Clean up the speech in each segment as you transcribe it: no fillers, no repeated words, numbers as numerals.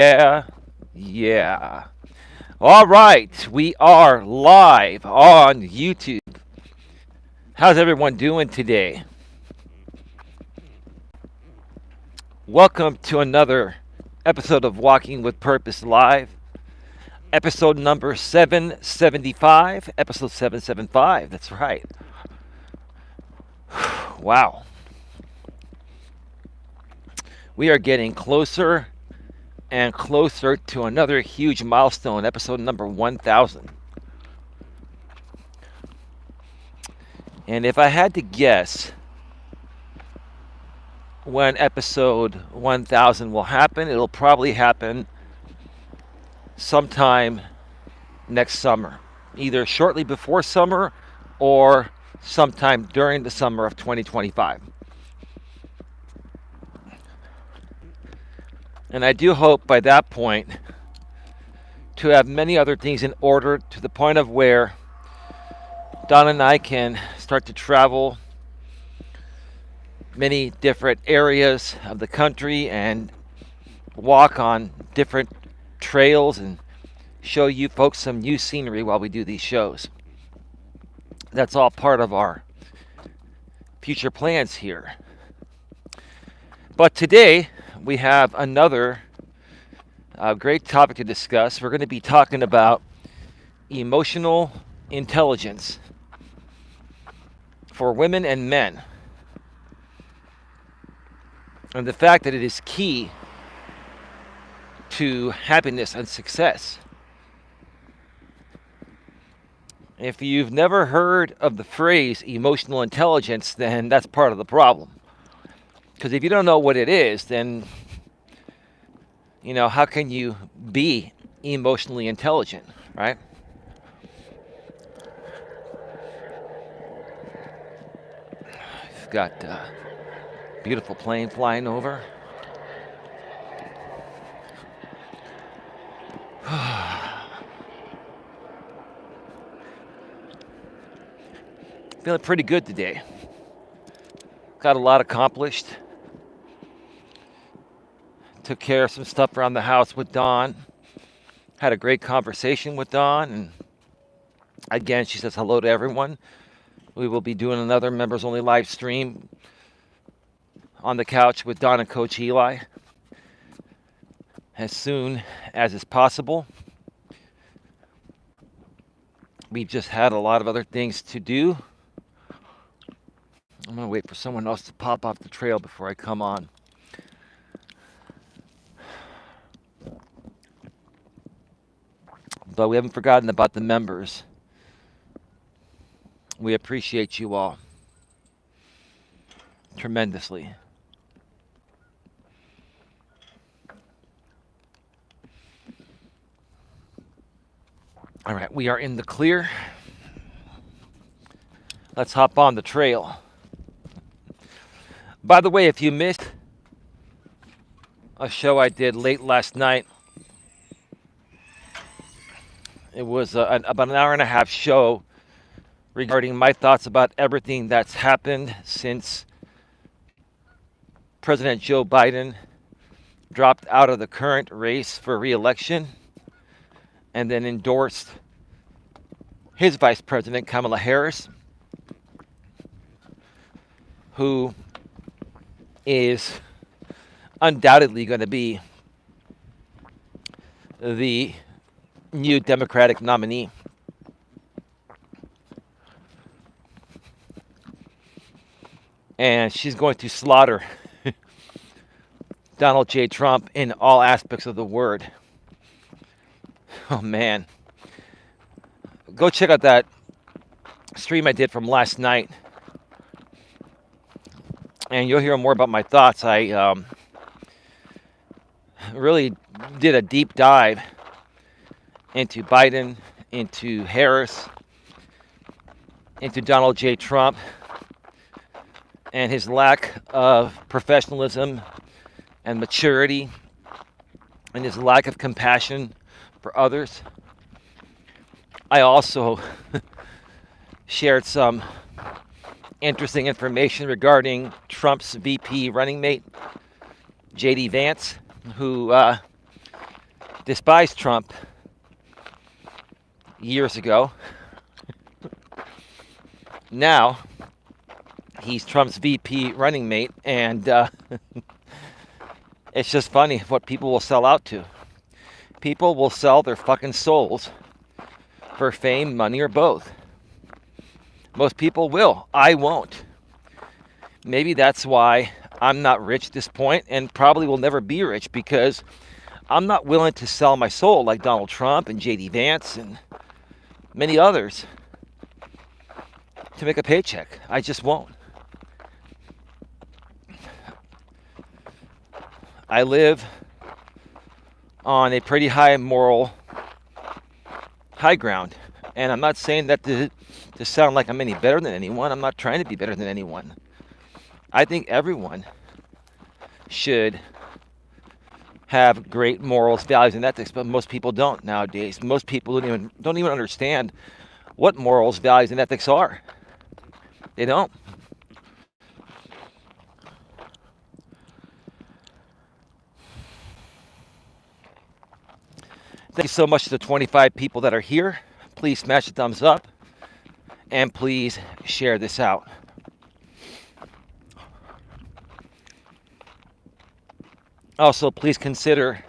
Yeah, yeah. All right, we are live on YouTube. How's everyone doing today? Welcome to another episode of Walking with Purpose Live, episode number 775. Episode 775, that's right. Wow. We are getting closer and closer to another huge milestone, episode number 1000. And if I had to guess when episode 1000 will happen, it'll probably happen sometime next summer, either shortly before summer or sometime during the summer of 2025. And I do hope by that point to have many other things in order to the point of where Don and I can start to travel many different areas of the country and walk on different trails and show you folks some new scenery while we do these shows. That's all part of our future plans here. But today we have another great topic to discuss. We're going to be talking about emotional intelligence for women and men, and the fact that it is key to happiness and success. If you've never heard of the phrase emotional intelligence, then that's part of the problem. Because if you don't know what it is, then, how can you be emotionally intelligent, right? We've got a beautiful plane flying over. Feeling pretty good today. Got a lot accomplished. Took care of some stuff around the house with Dawn. Had a great conversation with Dawn. And again, she says hello to everyone. We will be doing another members only live stream on the couch with Dawn and Coach Eli as soon as is possible. We've just had a lot of other things to do. I'm going to wait for someone else to pop off the trail before I come on. But we haven't forgotten about the members. We appreciate you all tremendously. All right, we are in the clear. Let's hop on the trail. By the way, if you missed a show I did late last night, it was about an hour and a half show regarding my thoughts about everything that's happened since President Joe Biden dropped out of the current race for re-election and then endorsed his vice president, Kamala Harris, who is undoubtedly going to be the new Democratic nominee. And she's going to slaughter Donald J. Trump in all aspects of the word. Oh, man. Go check out that stream I did from last night, and you'll hear more about my thoughts. I really did a deep dive into Biden, into Harris, into Donald J. Trump, and his lack of professionalism and maturity, and his lack of compassion for others. I also shared some interesting information regarding Trump's VP running mate, J.D. Vance, who despised Trump years ago. Now, he's Trump's VP running mate, and it's just funny what people will sell out to. People will sell their fucking souls for fame, money, or both. Most people will. I won't. Maybe that's why I'm not rich at this point and probably will never be rich, because I'm not willing to sell my soul like Donald Trump and J.D. Vance and many others to make a paycheck. I just won't. I live on a pretty high moral high ground, and I'm not saying that to sound like I'm any better than anyone. I'm not trying to be better than anyone. I think everyone should have great morals, values, and ethics, but most people don't nowadays. Most people don't even understand what morals, values, and ethics are. They don't. Thank you so much to the 25 people that are here. Please smash the thumbs up, and please share this out. Also, please consider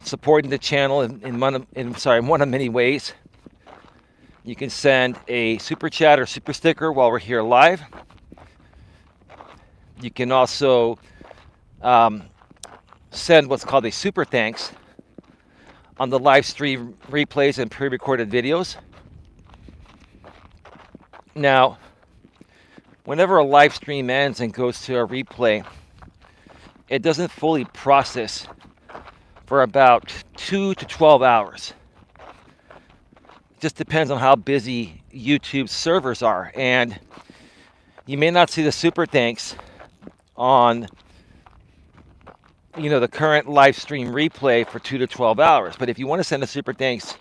supporting the channel in one of many ways. You can send a super chat or super sticker while we're here live. You can also send what's called a super thanks on the live stream replays and pre-recorded videos. Now, whenever a live stream ends and goes to a replay, it doesn't fully process for about 2 to 12 hours. It just depends on how busy YouTube's servers are. And you may not see the super thanks on the current live stream replay for 2 to 12 hours. But if you want to send a super thanks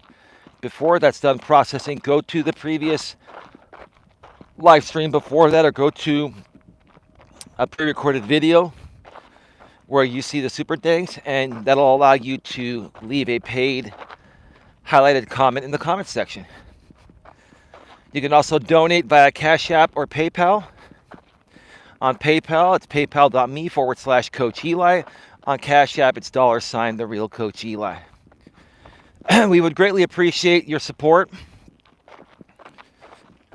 before that's done processing, go to the previous live stream before that, or go to a pre-recorded video where you see the super thanks, and that'll allow you to leave a paid highlighted comment in the comment section. You can also donate via Cash App or PayPal. On PayPal, it's paypal.me/Coach Eli. On Cash App, it's $ the real Coach Eli. We would greatly appreciate your support.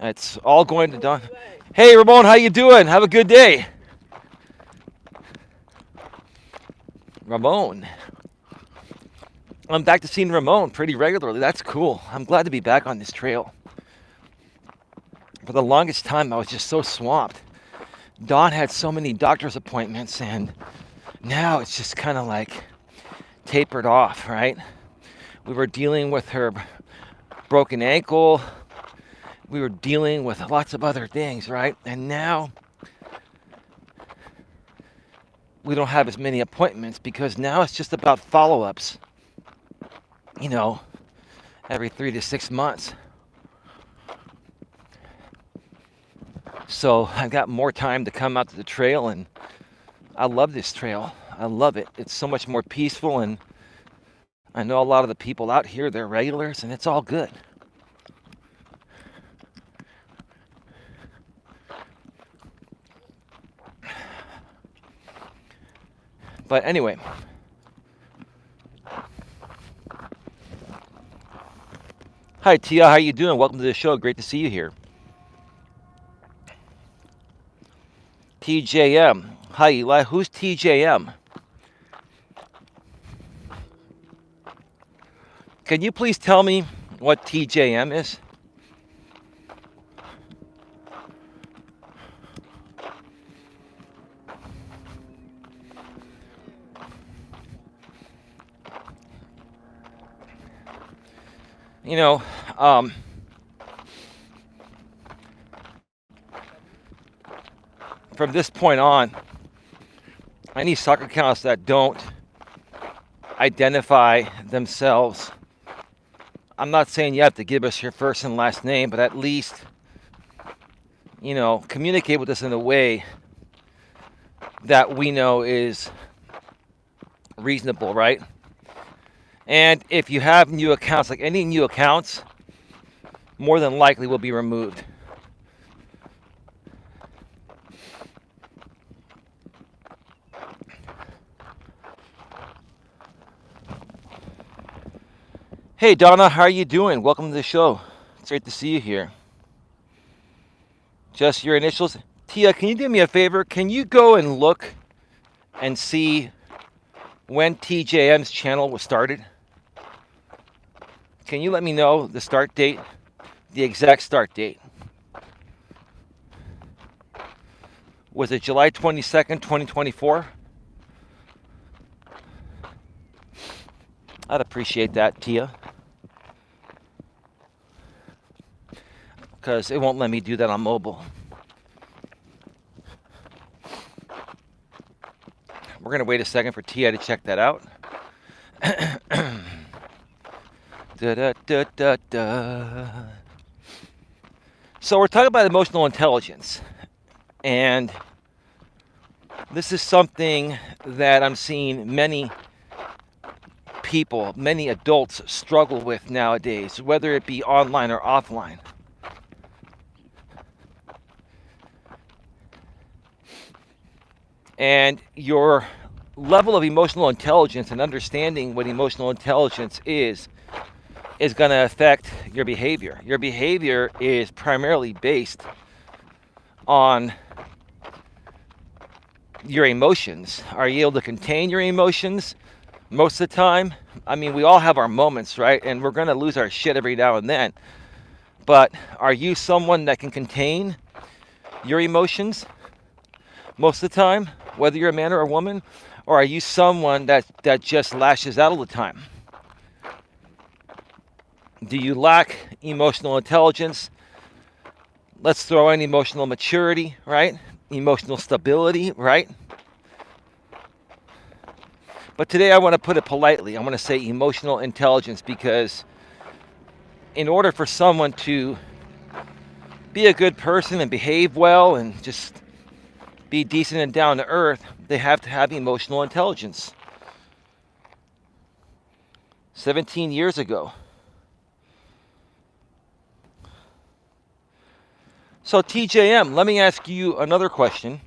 It's all going to Don. Hey, Ramon, how you doing? Have a good day. Ramon. I'm back to seeing Ramon pretty regularly. That's cool. I'm glad to be back on this trail. For the longest time, I was just so swamped. Dawn had so many doctor's appointments, and now it's just kind of like tapered off, right? We were dealing with her broken ankle. We were dealing with lots of other things, right? And now we don't have as many appointments because now it's just about follow-ups, every 3 to 6 months. So I've got more time to come out to the trail, and I love this trail. I love it. It's so much more peaceful, and I know a lot of the people out here, they're regulars, and it's all good. But anyway, hi Tia, how you doing? Welcome to the show. Great to see you here. TJM. Hi Eli. Who's TJM? Can you please tell me what TJM is? From this point on, any soccer accounts that don't identify themselves, I'm not saying you have to give us your first and last name, but at least, communicate with us in a way that we know is reasonable, right? And if you have new accounts, like any new accounts, more than likely will be removed. Hey Donna, how are you doing? Welcome to the show. It's great to see you here. Just your initials. Tia, can you do me a favor? Can you go and look and see when TJM's channel was started? Can you let me know the start date? The exact start date. Was it July 22nd, 2024? I'd appreciate that, Tia. Because it won't let me do that on mobile. We're going to wait a second for Tia to check that out. Da, da, da, da, da. So we're talking about emotional intelligence. And this is something that I'm seeing many people, many adults struggle with nowadays, whether it be online or offline. And your level of emotional intelligence and understanding what emotional intelligence is going to affect your behavior. Your behavior is primarily based on your emotions. Are you able to contain your emotions most of the time? I mean, we all have our moments, right? And we're going to lose our shit every now and then. But are you someone that can contain your emotions most of the time, whether you're a man or a woman? Or are you someone that just lashes out all the time? Do you lack emotional intelligence? Let's throw in emotional maturity, right? Emotional stability, right? But today I want to put it politely. I want to say emotional intelligence, because in order for someone to be a good person and behave well and just be decent and down to earth, they have to have emotional intelligence. 17 years ago. So TJM, let me ask you another question.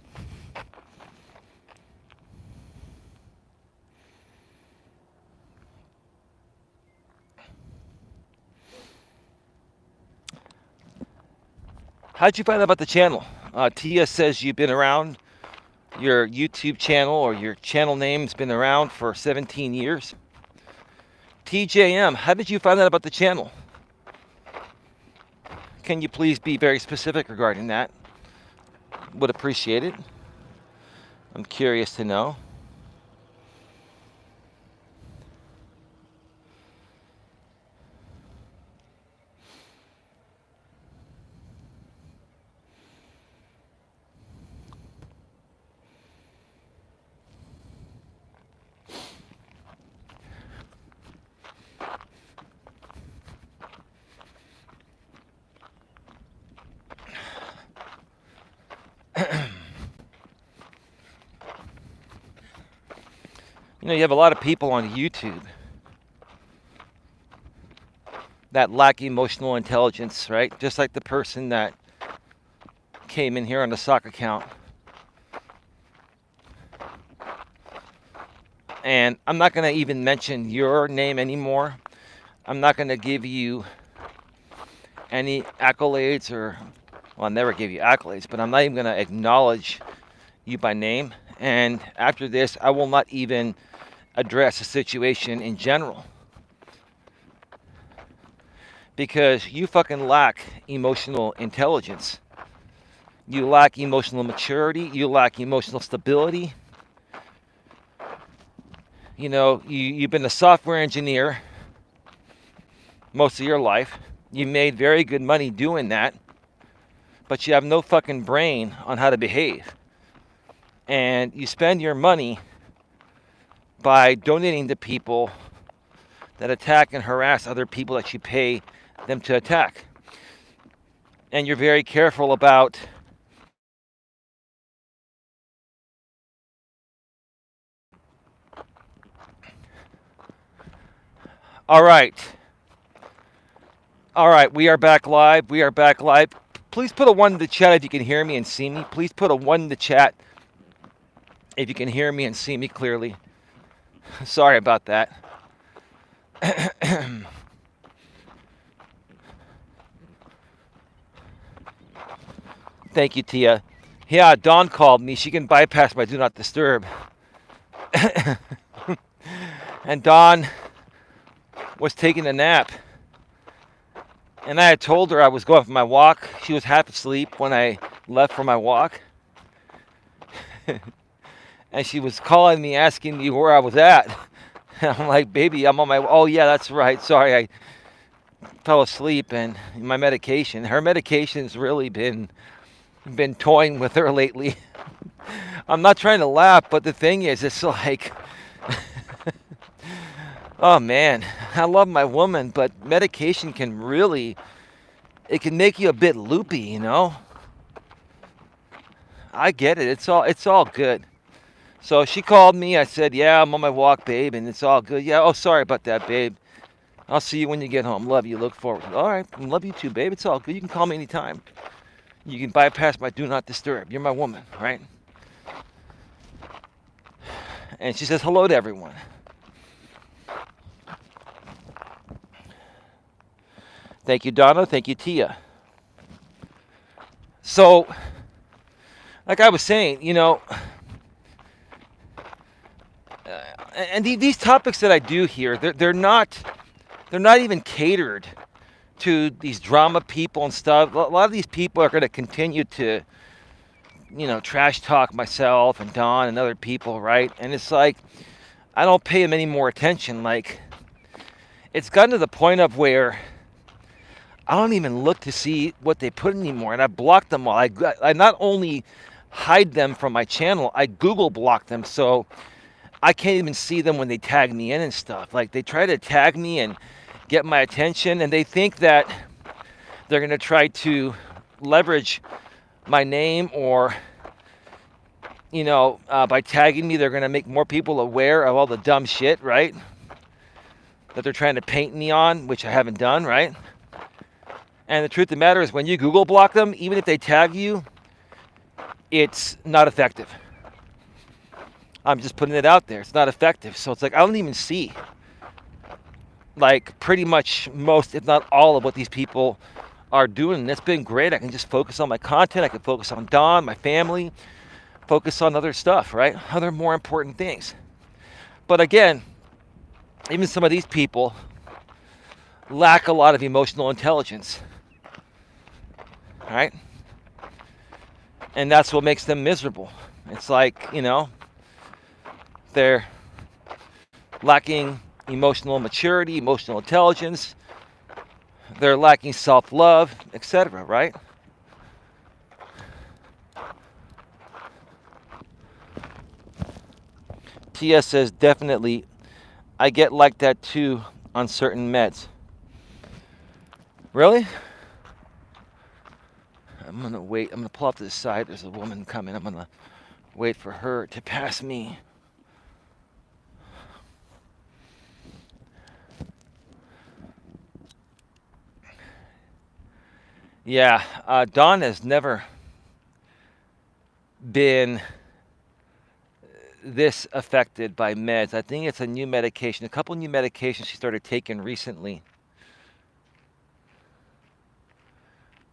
How'd you find out about the channel? Tia says you've been around. Your YouTube channel or your channel name's been around for 17 years. TJM, how did you find out about the channel? Can you please be very specific regarding that? Would appreciate it. I'm curious to know. You know, you have a lot of people on YouTube that lack emotional intelligence, right? Just like the person that came in here on the sock account. And I'm not going to even mention your name anymore. I'm not going to give you any accolades, or, well, I'll never give you accolades, but I'm not even going to acknowledge you by name. And after this, I will not even address the situation in general, because you fucking lack emotional intelligence. You lack emotional maturity. You lack emotional stability. You know, you've been a software engineer most of your life. You made very good money doing that, but you have no fucking brain on how to behave. And you spend your money by donating to people that attack and harass other people that you pay them to attack. And you're very careful about All right. All right, we are back live. We are back live. Please put a 1 in the chat if you can hear me and see me. Please put a 1 in the chat if you can hear me and see me clearly. Sorry about that. Thank you, Tia. Yeah, Dawn called me. She can bypass my do not disturb. And Dawn was taking a nap. And I had told her I was going for my walk. She was half asleep when I left for my walk. And she was calling me, asking me where I was at. And I'm like, baby, I'm on my... Oh, yeah, that's right. Sorry, I fell asleep. And my medication... Her medication's really been toying with her lately. I'm not trying to laugh, but the thing is, it's like... Oh, man. I love my woman, but medication can really... It can make you a bit loopy, you know? I get it. It's all good. So she called me. I said, yeah, I'm on my walk, babe, and it's all good. Yeah, oh, sorry about that, babe. I'll see you when you get home. Love you. Look forward. All right. Love you too, babe. It's all good. You can call me anytime. You can bypass my do not disturb. You're my woman, right? And she says hello to everyone. Thank you, Donna. Thank you, Tia. So, like I was saying, you know, and these topics that I do here, they're not even catered to these drama people and stuff. A lot of these people are going to continue to, you know, trash talk myself and Don and other people, right? And it's like, I don't pay them any more attention. Like, it's gotten to the point of where I don't even look to see what they put anymore. And I blocked them all. I not only hide them from my channel, I Google block them. So I can't even see them when they tag me in and stuff. Like, they try to tag me and get my attention, and they think that they're going to try to leverage my name, or, you know, by tagging me, they're going to make more people aware of all the dumb shit, right? That they're trying to paint me on, which I haven't done, right? And the truth of the matter is, when you Google block them, even if they tag you, it's not effective. I'm just putting it out there. It's not effective. So it's like, I don't even see, like, pretty much most, if not all, of what these people are doing. And it's been great. I can just focus on my content. I can focus on Don, my family, focus on other stuff, right? Other more important things. But again, even some of these people lack a lot of emotional intelligence, right? And that's what makes them miserable. It's like, you know, they're lacking emotional maturity, emotional intelligence. They're lacking self-love, etc., right? Tia says, definitely, I get like that too on certain meds. Really? I'm going to wait. I'm going to pull off to the side. There's a woman coming. I'm going to wait for her to pass me. Yeah, Dawn has never been this affected by meds. I think it's a new medication, a couple new medications she started taking recently.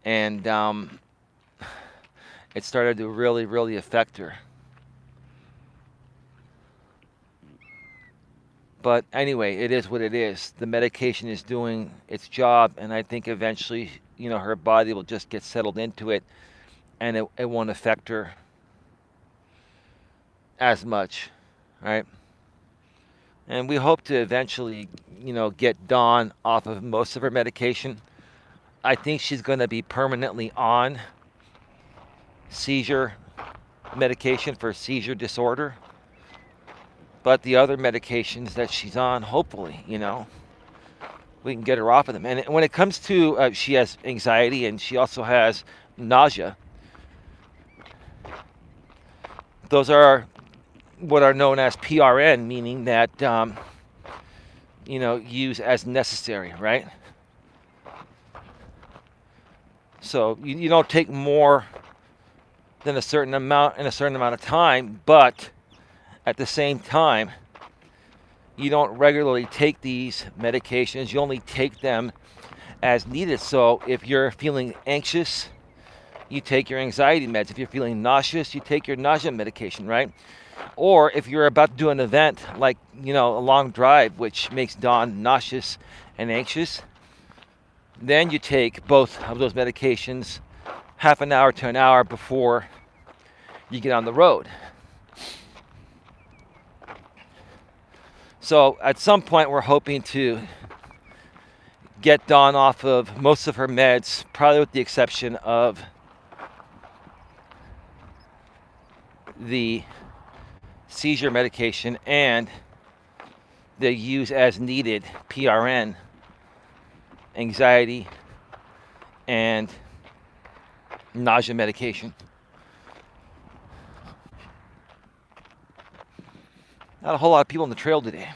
And it started to really, really affect her. But anyway, it is what it is. The medication is doing its job, and I think eventually, you know, her body will just get settled into it, and it won't affect her as much, right? And we hope to eventually, you know, get Dawn off of most of her medication. I think she's going to be permanently on seizure medication for seizure disorder. But the other medications that she's on, hopefully, you know, we can get her off of them. And when it comes to, she has anxiety, and she also has nausea. Those are what are known as PRN, meaning that, use as necessary, right? So you don't take more than a certain amount in a certain amount of time, but at the same time, you don't regularly take these medications. You only take them as needed. So if you're feeling anxious, you take your anxiety meds. If you're feeling nauseous, you take your nausea medication, right? Or if you're about to do an event like, a long drive, which makes Dawn nauseous and anxious, then you take both of those medications half an hour to an hour before you get on the road. So at some point, we're hoping to get Dawn off of most of her meds, probably with the exception of the seizure medication and the use as needed PRN, anxiety, and nausea medication. Not a whole lot of people on the trail today.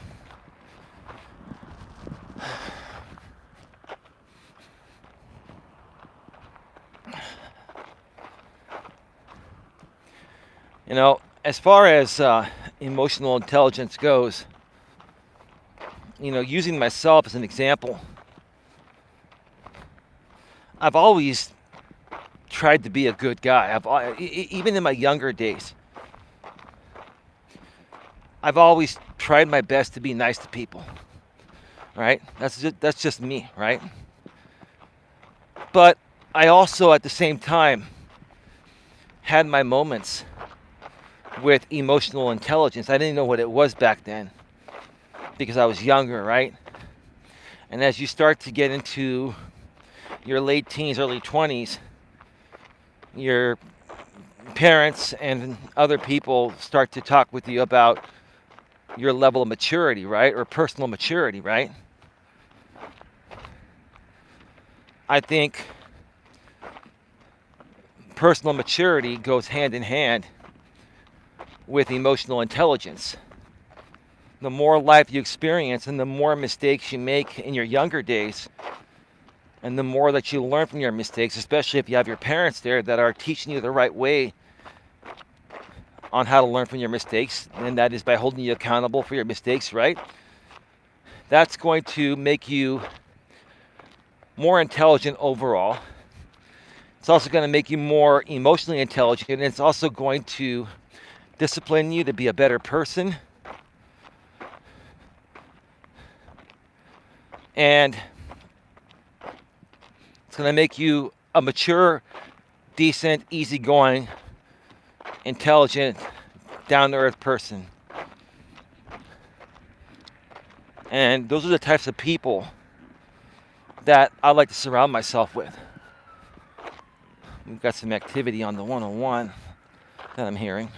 As far as emotional intelligence goes, using myself as an example, I've always tried to be a good guy. Even in my younger days, I've always tried my best to be nice to people, right? That's just me, right? But I also, at the same time, had my moments with emotional intelligence. I didn't know what it was back then because I was younger, right? And as you start to get into your late teens, early 20s, your parents and other people start to talk with you about your level of maturity, right? Or personal maturity, right? I think personal maturity goes hand in hand with emotional intelligence. The more life you experience and the more mistakes you make in your younger days, and the more that you learn from your mistakes, especially if you have your parents there that are teaching you the right way on how to learn from your mistakes, and that is by holding you accountable for your mistakes, right? That's going to make you more intelligent overall. It's also going to make you more emotionally intelligent, and it's also going to discipline you to be a better person. And it's going to make you a mature, decent, easygoing, intelligent, down-to-earth person. And those are the types of people that I like to surround myself with. We've got some activity on the 101 that I'm hearing.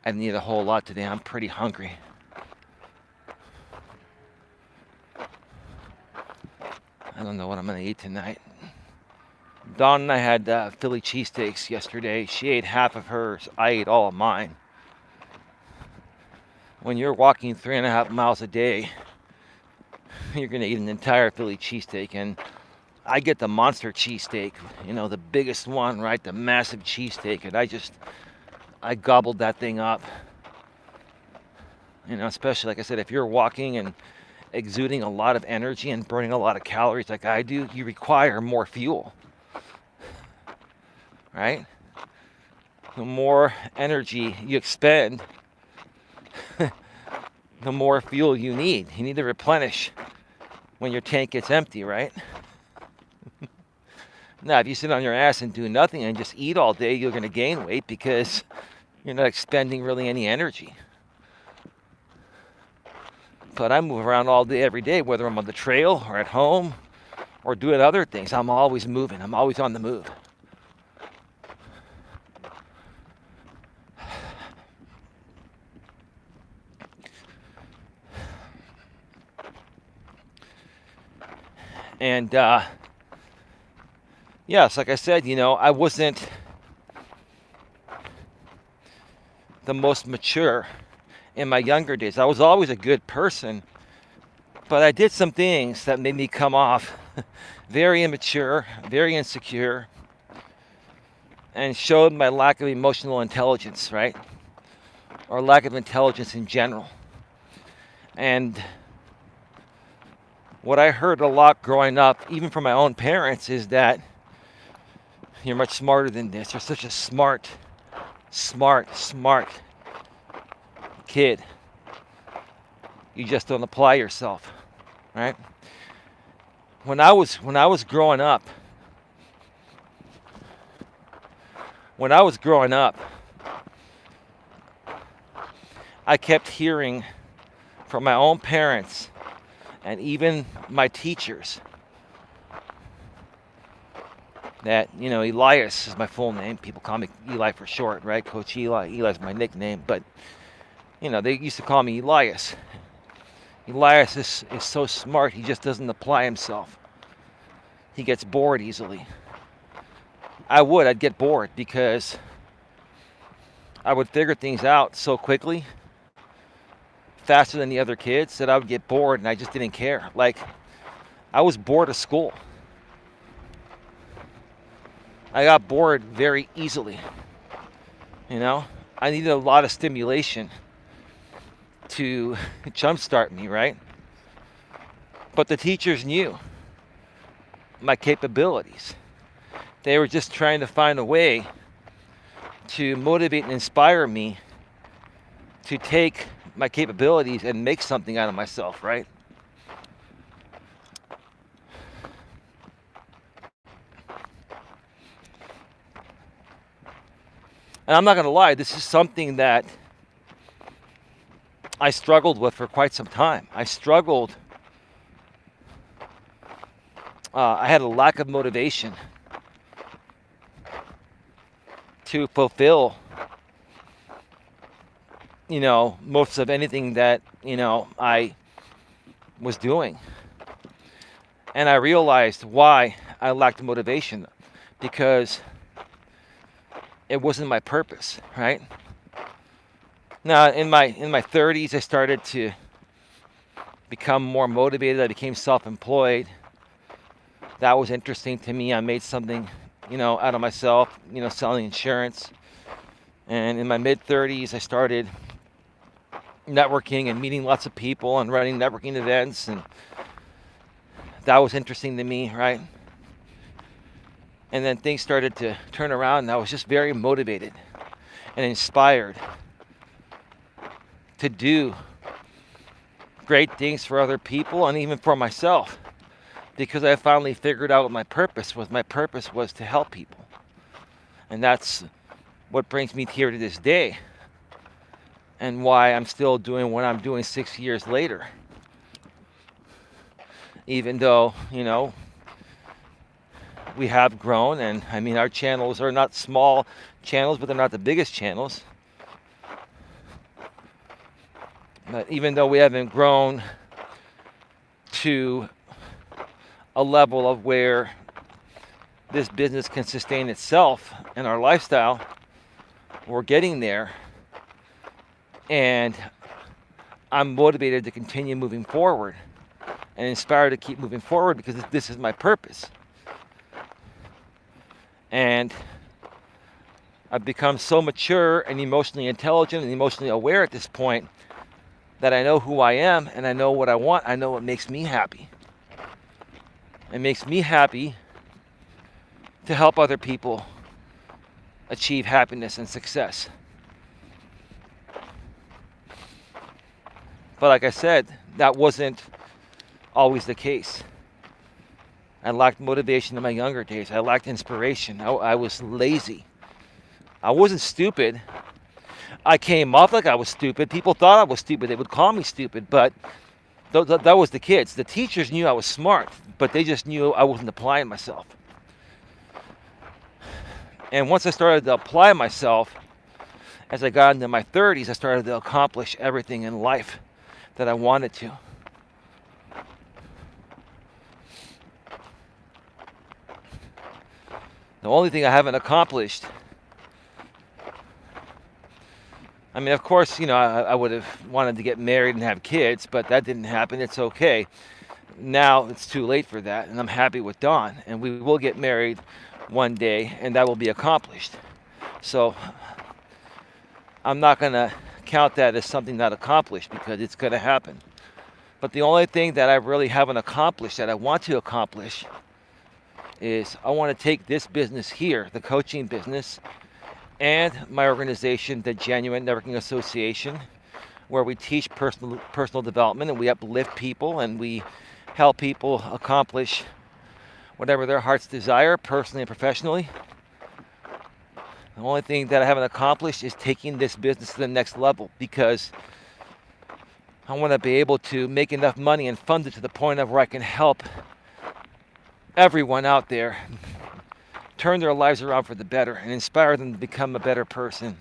I didn't eat a whole lot today. I'm pretty hungry. I don't know what I'm going to eat tonight. Dawn and I had Philly cheesesteaks yesterday. She ate half of hers. I ate all of mine. When you're walking 3.5 miles a day, you're going to eat an entire Philly cheesesteak. And I get the monster cheesesteak, the biggest one, right? The massive cheesesteak. And I gobbled that thing up. Especially, like I said, if you're walking and exuding a lot of energy and burning a lot of calories like I do, you require more fuel, right? The more energy you expend, the more fuel you need. You need to replenish when your tank gets empty, right? Now, if you sit on your ass and do nothing and just eat all day, you're going to gain weight because you're not expending really any energy. But I move around all day, every day, whether I'm on the trail or at home or doing other things. I'm always moving. I'm always on the move. And yes, like I said, I wasn't the most mature in my younger days. I was always a good person, but I did some things that made me come off very immature, very insecure, and showed my lack of emotional intelligence, right? Or lack of intelligence in general. And what I heard a lot growing up, even from my own parents, is that you're much smarter than this. You're such a smart kid. You just don't apply yourself, right? When I was growing up, I kept hearing from my own parents and even my teachers that, Elias is my full name. People call me Eli for short, right? Coach Eli. Eli's my nickname, but they used to call me Elias. Elias is so smart, he just doesn't apply himself. He gets bored easily. I'd get bored because I would figure things out so quickly, faster than the other kids, that I would get bored and I just didn't care. Like, I was bored of school. I got bored very easily. I needed a lot of stimulation to jumpstart me, right? But the teachers knew my capabilities. They were just trying to find a way to motivate and inspire me to take my capabilities and make something out of myself, right? And I'm not going to lie, this is something that I struggled with for quite some time. I had a lack of motivation to fulfill, most of anything that, I was doing. And I realized why I lacked motivation, because it wasn't my purpose, right? Now, in my 30s, I started to become more motivated. I became self-employed. That was interesting to me. I made something, out of myself, selling insurance. And in my mid-30s, I started networking and meeting lots of people and running networking events, and that was interesting to me, right? And then things started to turn around, and I was just very motivated and inspired to do great things for other people and even for myself, because I finally figured out what my purpose was. My purpose was to help people. And that's what brings me here to this day, and why I'm still doing what I'm doing 6 years later. Even though, we have grown, and our channels are not small channels, but they're not the biggest channels. But even though we haven't grown to a level of where this business can sustain itself and our lifestyle, we're getting there. And I'm motivated to continue moving forward and inspired to keep moving forward, because this is my purpose. And I've become so mature and emotionally intelligent and emotionally aware at this point that I know who I am and I know what I want. I know what makes me happy. It makes me happy to help other people achieve happiness and success. But like I said, that wasn't always the case. I lacked motivation in my younger days. I lacked inspiration. I was lazy. I wasn't stupid. I came off like I was stupid. People thought I was stupid. They would call me stupid, but that was the kids. The teachers knew I was smart, but they just knew I wasn't applying myself. And once I started to apply myself, as I got into my 30s, I started to accomplish everything in life that I wanted to. The only thing I haven't accomplished, I mean, of course, I would have wanted to get married and have kids, but that didn't happen. It's okay. Now it's too late for that, and I'm happy with Dawn, and we will get married one day, and that will be accomplished. So I'm not going to count that as something not accomplished, because it's going to happen. But the only thing that I really haven't accomplished that I want to accomplish is I want to take this business here, the coaching business, and my organization, the Genuine Networking Association, where we teach personal development, and we uplift people, and we help people accomplish whatever their hearts desire, personally and professionally. The only thing that I haven't accomplished is taking this business to the next level, because I want to be able to make enough money and fund it to the point of where I can help everyone out there turn their lives around for the better and inspire them to become a better person.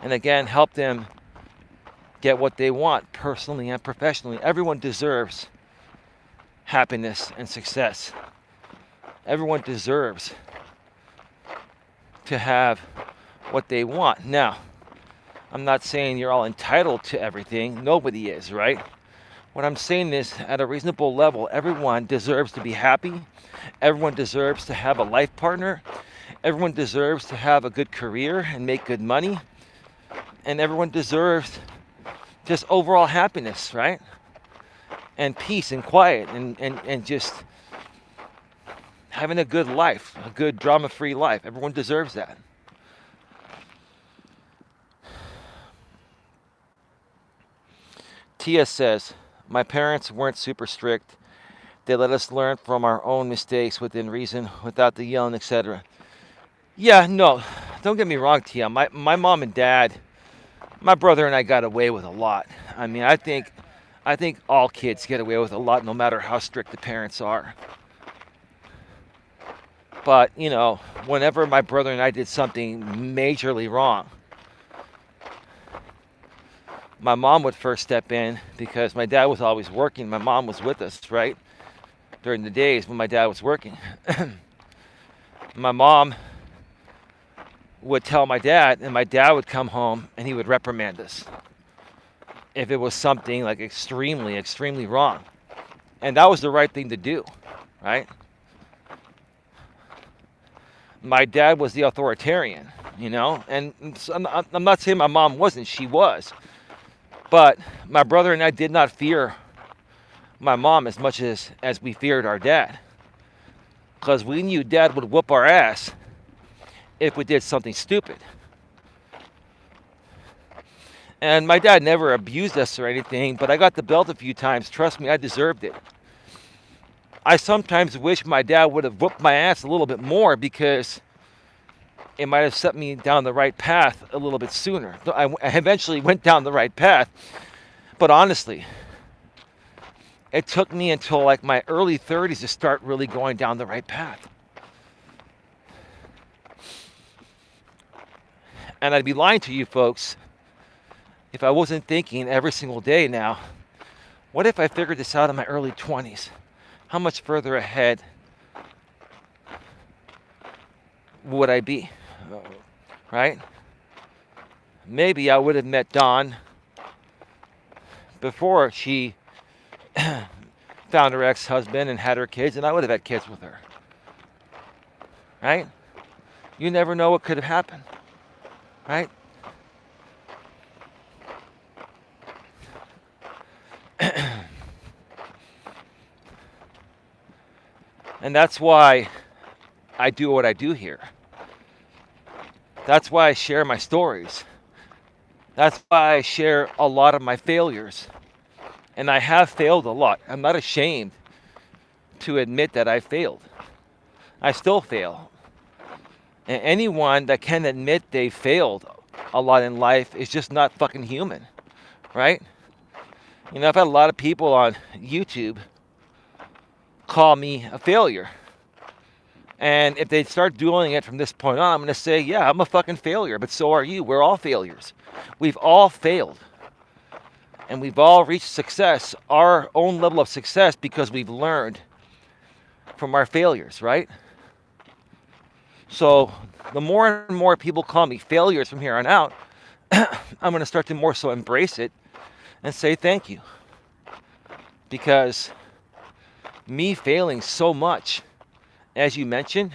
And again, help them get what they want personally and professionally. Everyone deserves happiness and success. Everyone deserves to have what they want. Now, I'm not saying you're all entitled to everything. Nobody is, right? What I'm saying is, at a reasonable level, everyone deserves to be happy. Everyone deserves to have a life partner. Everyone deserves to have a good career and make good money. And everyone deserves just overall happiness, right? And peace and quiet and just having a good life, a good drama-free life. Everyone deserves that. Tia says, my parents weren't super strict. They let us learn from our own mistakes within reason, without the yelling, etc. Yeah, no, don't get me wrong, Tia. My mom and dad, my brother and I got away with a lot. I mean, I think all kids get away with a lot, no matter how strict the parents are. But, whenever my brother and I did something majorly wrong, my mom would first step in, because my dad was always working. My mom was with us, right? During the days when my dad was working. My mom would tell my dad, and my dad would come home and he would reprimand us if it was something like extremely, extremely wrong. And that was the right thing to do, right? My dad was the authoritarian, and I'm not saying my mom wasn't, she was. But my brother and I did not fear my mom as much as we feared our dad. Because we knew dad would whoop our ass if we did something stupid. And my dad never abused us or anything, but I got the belt a few times. Trust me, I deserved it. I sometimes wish my dad would have whooped my ass a little bit more, because it might have set me down the right path a little bit sooner. I eventually went down the right path. But honestly, it took me until like my early 30s to start really going down the right path. And I'd be lying to you folks if I wasn't thinking every single day now, what if I figured this out in my early 20s? How much further ahead would I be? Right? Maybe I would have met Dawn before she found her ex-husband and had her kids, and I would have had kids with her. Right? You never know what could have happened. Right? And that's why I do what I do here. That's why I share my stories. That's why I share a lot of my failures. And I have failed a lot. I'm not ashamed to admit that I failed. I still fail. And anyone that can admit they failed a lot in life is just not fucking human. Right? I've had a lot of people on YouTube call me a failure. And if they start doing it from this point on, I'm going to say, yeah, I'm a fucking failure, but so are you. We're all failures. We've all failed. And we've all reached success, our own level of success, because we've learned from our failures, right? So the more and more people call me failures from here on out, I'm going to start to more so embrace it and say thank you. Because me failing so much, as you mentioned,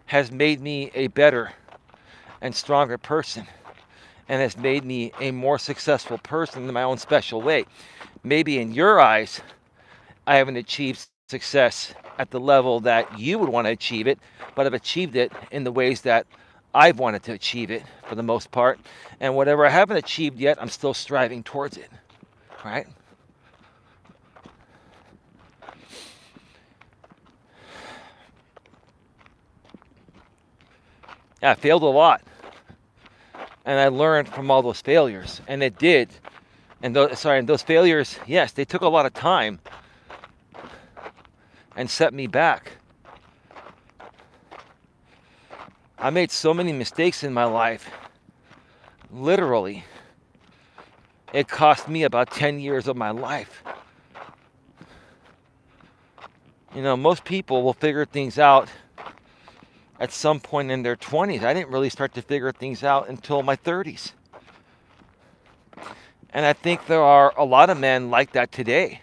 has made me a better and stronger person, and has made me a more successful person in my own special way. Maybe in your eyes, I haven't achieved success at the level that you would want to achieve it, but I've achieved it in the ways that I've wanted to achieve it for the most part. And whatever I haven't achieved yet, I'm still striving towards it, right? I failed a lot, and I learned from all those failures, and it did. And those failures, yes, they took a lot of time and set me back. I made so many mistakes in my life. Literally, it cost me about 10 years of my life. You know, most people will figure things out at some point in their 20s. I didn't really start to figure things out until my 30s. And I think there are a lot of men like that today.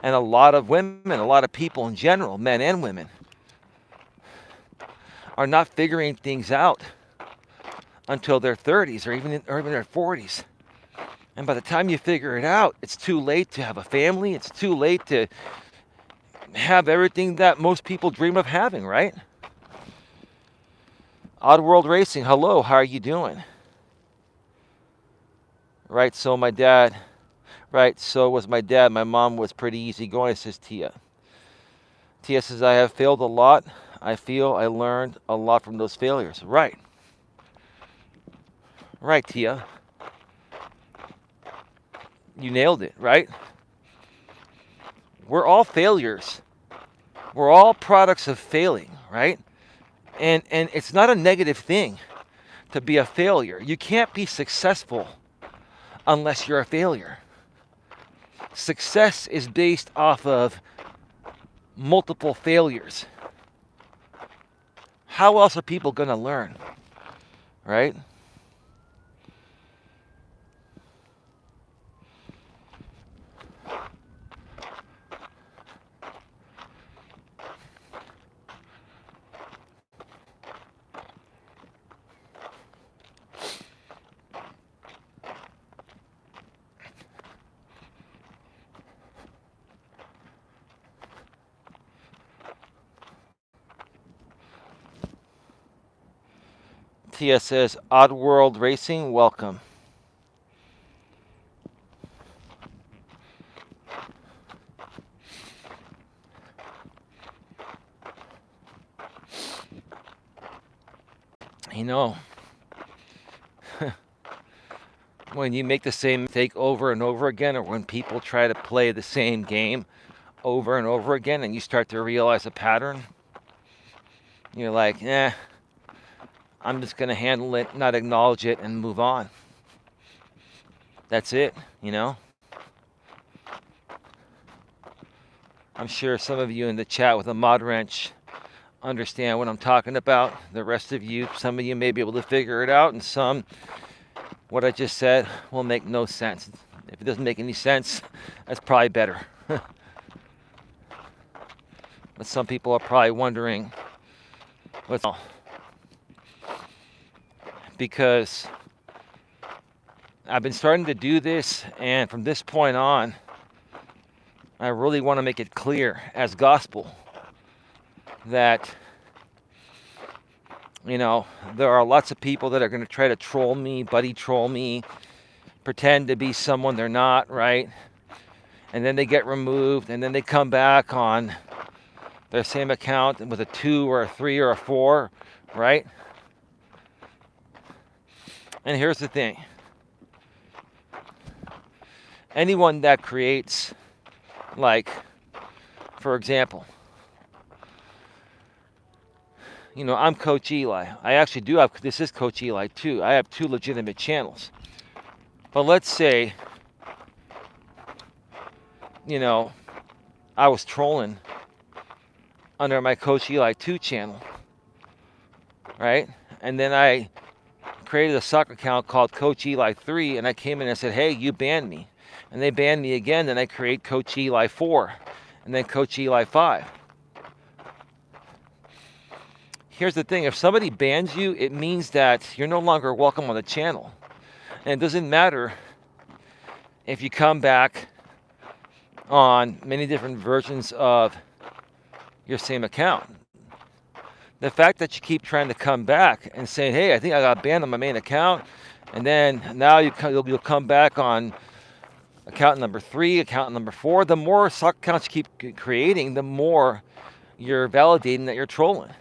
And a lot of women, a lot of people in general, men and women, are not figuring things out until their 30s or even their 40s. And by the time you figure it out, it's too late to have a family. It's too late to have everything that most people dream of having, right? Oddworld Racing, hello, how are you doing? Right, so my dad, right, so was my dad. My mom was pretty easygoing, says Tia. Tia says, I have failed a lot. I feel I learned a lot from those failures. Right. Right, Tia. You nailed it, right? We're all failures. We're all products of failing, right? And it's not a negative thing to be a failure. You can't be successful unless you're a failure. Success is based off of multiple failures. How else are people going to learn, right? Tia says, Oddworld Racing, welcome. You know, when you make the same mistake over and over again, or when people try to play the same game over and over again, and you start to realize a pattern, you're like, I'm just going to handle it, not acknowledge it, and move on. That's it, you know? I'm sure some of you in the chat with a mod wrench understand what I'm talking about. The rest of you, some of you may be able to figure it out, and some, what I just said, will make no sense. If it doesn't make any sense, that's probably better. But some people are probably wondering, what's all? Because I've been starting to do this, and from this point on, I really want to make it clear as gospel that, you know, there are lots of people that are going to try to troll me, buddy troll me, pretend to be someone they're not, right? And then they get removed, and then they come back on their same account with a 2 or a 3 or a 4, right? And here's the thing. Anyone that creates, like, for example, you know, I'm Coach Eli. I actually do have, this is Coach Eli too. I have 2 legitimate channels. But let's say, you know, I was trolling under my Coach Eli 2 channel, right? And then I created a soccer account called Coach Eli 3, and I came in and said, hey, you banned me. And they banned me again, then I create Coach Eli 4, and then Coach Eli 5. Here's the thing, if somebody bans you, it means that you're no longer welcome on the channel. And it doesn't matter if you come back on many different versions of your same account. The fact that you keep trying to come back and saying, hey, I think I got banned on my main account, and then now you'll come back on account number 3, account number 4, the more soccer accounts you keep creating, the more you're validating that you're trolling.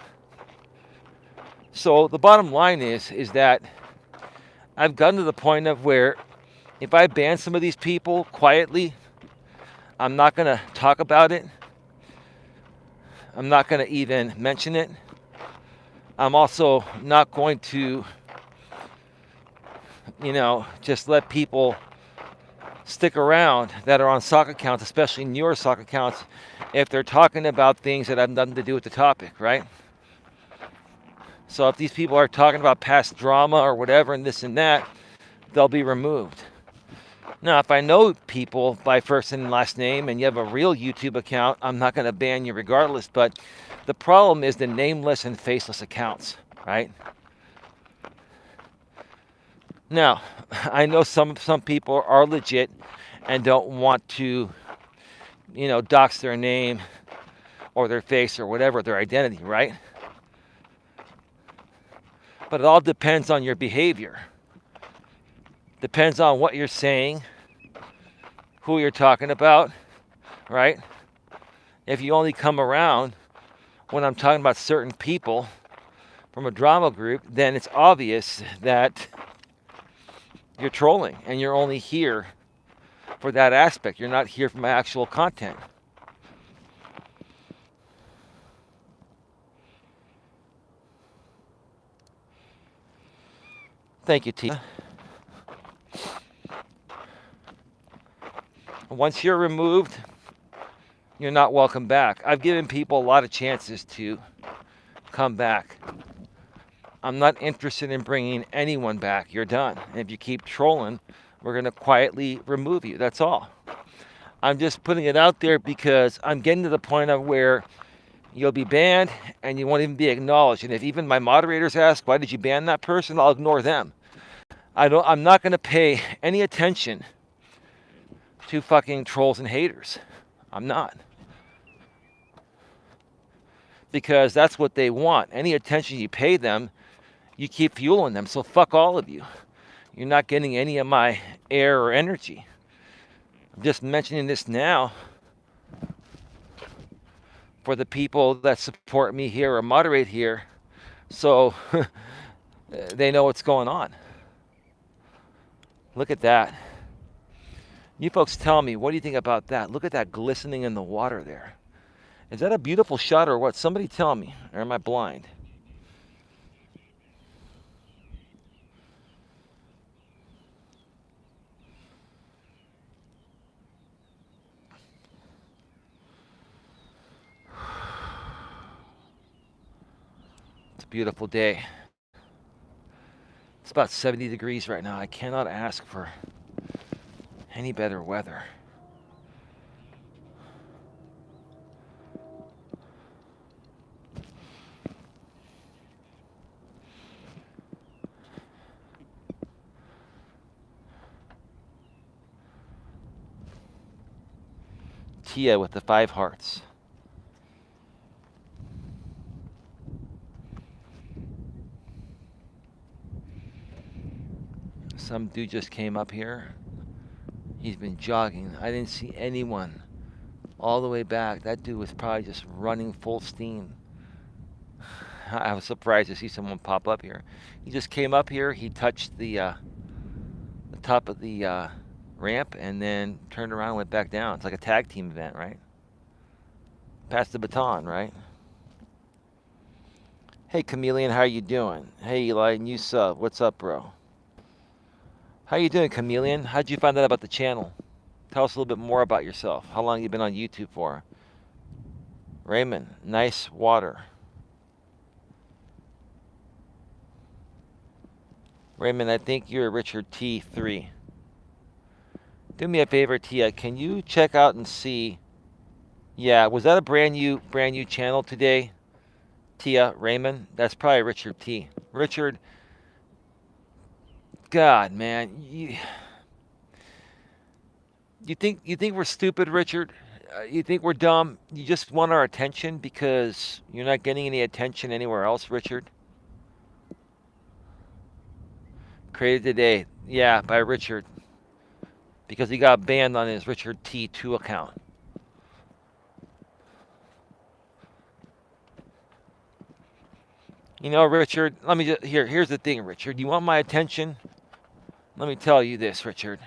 So the bottom line is that I've gotten to the point of where if I ban some of these people quietly, I'm not going to talk about it. I'm not going to even mention it. I'm also not going to, just let people stick around that are on soccer accounts, especially newer soccer accounts, if they're talking about things that have nothing to do with the topic, right? So if these people are talking about past drama or whatever and this and that, they'll be removed. Now, if I know people by first and last name and you have a real YouTube account, I'm not going to ban you regardless. But the problem is the nameless and faceless accounts, right? Now, I know some people are legit and don't want to, dox their name or their face or whatever, their identity, right? But it all depends on your behavior. Depends on what you're saying, who you're talking about, right? If you only come around when I'm talking about certain people from a drama group, then it's obvious that you're trolling and you're only here for that aspect. You're not here for my actual content. Thank you, T. Once you're removed, you're not welcome back. I've given people a lot of chances to come back. I'm not interested in bringing anyone back. You're done. And if you keep trolling, we're going to quietly remove you. That's all. I'm just putting it out there because I'm getting to the point of where you'll be banned and you won't even be acknowledged. And if even my moderators ask, why did you ban that person? I'll ignore them. I'm not going to pay any attention to fucking trolls and haters. I'm not. Because that's what they want. Any attention you pay them, you keep fueling them. So fuck all of you. You're not getting any of my air or energy. I'm just mentioning this now for the people that support me here or moderate here, so they know what's going on. Look at that. You folks tell me, what do you think about that? Look at that glistening in the water there. Is that a beautiful shot or what? Somebody tell me. Or am I blind? It's a beautiful day. It's about 70 degrees right now. I cannot ask for any better weather. Tia with the 5 hearts. Some dude just came up here. He's been jogging. I didn't see anyone all the way back. That dude was probably just running full steam. I was surprised to see someone pop up here. He just came up here. He touched the top of the ramp and then turned around and went back down. It's like a tag team event, right? Pass the baton, right? Hey, Chameleon, how you doing? Hey, Eli, new sub. What's up, bro? How you doing, Chameleon? How'd you find out about the channel? Tell us a little bit more about yourself. How long you been on YouTube for? Raymond, nice water. Raymond, I think you're Richard T3. Do me a favor, Tia. Can you check out and see? Yeah, was that a brand new channel today? Tia, Raymond? That's probably Richard T. Richard, God, man, you think we're stupid, Richard? You think we're dumb? You just want our attention because you're not getting any attention anywhere else, Richard? Created today, yeah, by Richard because he got banned on his Richard T2 account. You know, Richard, let me just here's the thing, Richard. You want my attention? Let me tell you this, Richard.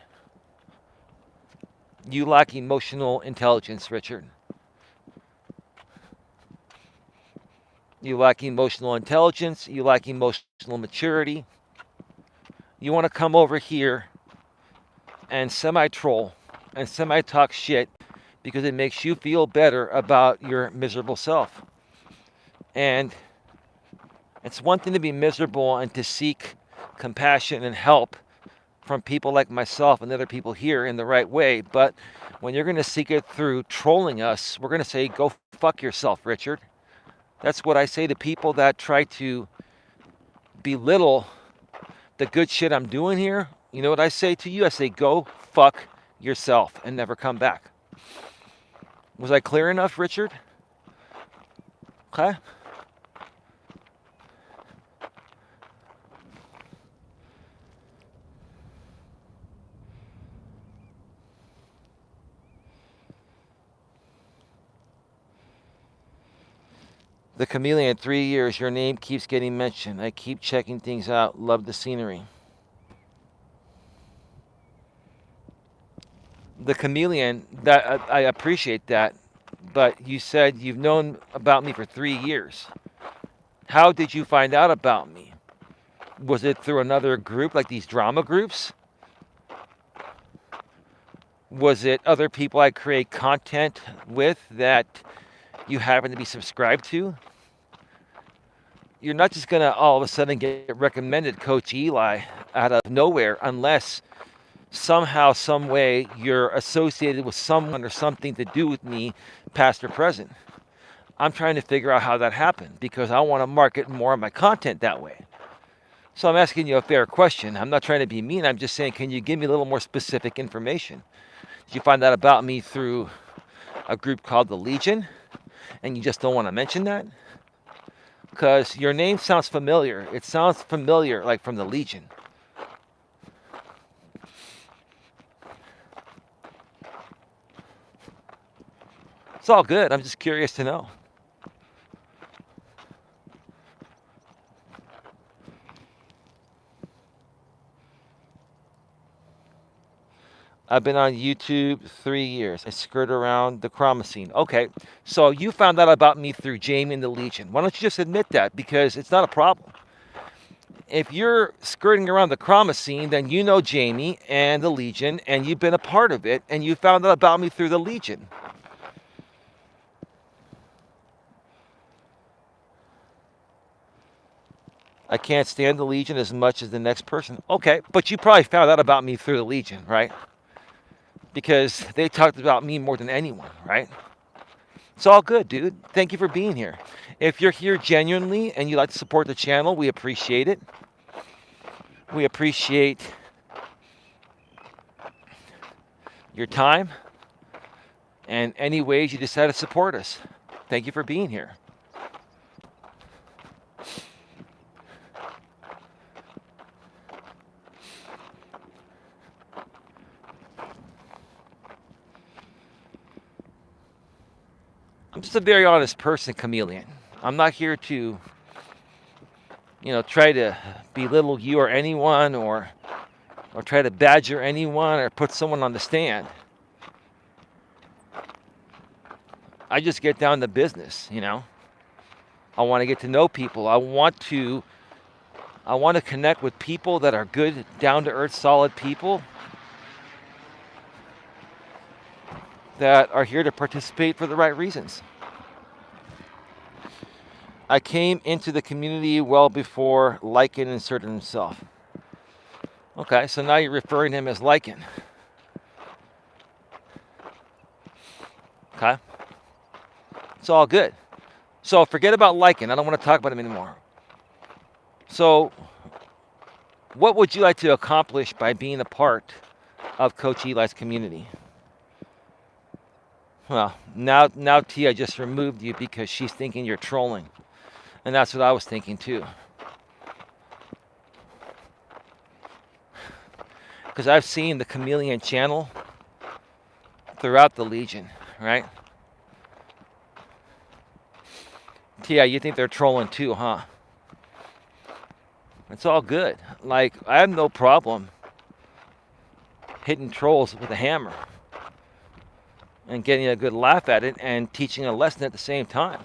You lack emotional intelligence, Richard. You lack emotional intelligence. You lack emotional maturity. You want to come over here and semi-troll and semi-talk shit because it makes you feel better about your miserable self. And it's one thing to be miserable and to seek compassion and help from people like myself and other people here in the right way. But when you're going to seek it through trolling us, we're going to say, go fuck yourself, Richard. That's what I say to people that try to belittle the good shit I'm doing here. You know what I say to you? I say, go fuck yourself and never come back. Was I clear enough, Richard? Okay. The Chameleon, 3 years. Your name keeps getting mentioned. I keep checking things out. Love the scenery. The Chameleon, that I appreciate that, but you said you've known about me for 3 years. How did you find out about me? Was it through another group, like these drama groups? Was it other people I create content with that you happen to be subscribed to? You're not just going to all of a sudden get recommended Coach Eli out of nowhere unless somehow, some way, you're associated with someone or something to do with me, past or present. I'm trying to figure out how that happened because I want to market more of my content that way. So I'm asking you a fair question. I'm not trying to be mean. I'm just saying, can you give me a little more specific information? Did you find that about me through a group called the Legion and you just don't want to mention that? Because your name sounds familiar. It sounds familiar, like from the Legion. It's all good. I'm just curious to know. I've been on YouTube 3 years. I skirt around the trauma scene. Okay, so you found out about me through Jamie and the Legion. Why don't you just admit that? Because it's not a problem. If you're skirting around the trauma scene, then you know Jamie and the Legion, and you've been a part of it, and you found out about me through the Legion. I can't stand the Legion as much as the next person. Okay, but you probably found out about me through the Legion, right? Because they talked about me more than anyone, right? It's all good, dude. Thank you for being here. If you're here genuinely and you like to support the channel, we appreciate it. We appreciate your time and any ways you decide to support us. Thank you for being here. I'm just a very honest person, Chameleon. I'm not here to, try to belittle you or anyone or try to badger anyone or put someone on the stand. I just get down to business, I want to get to know people. I want to connect with people that are good, down-to-earth, solid people that are here to participate for the right reasons. I came into the community well before Lycan inserted himself. Okay, so now you're referring to him as Lycan. Okay. It's all good. So forget about Lycan. I don't want to talk about him anymore. So what would you like to accomplish by being a part of Coach Eli's community? Well, now Tia just removed you because she's thinking you're trolling. And that's what I was thinking too. Because I've seen the Chameleon channel throughout the Legion, right? Tia, you think they're trolling too, huh? It's all good. Like, I have no problem hitting trolls with a hammer and getting a good laugh at it and teaching a lesson at the same time.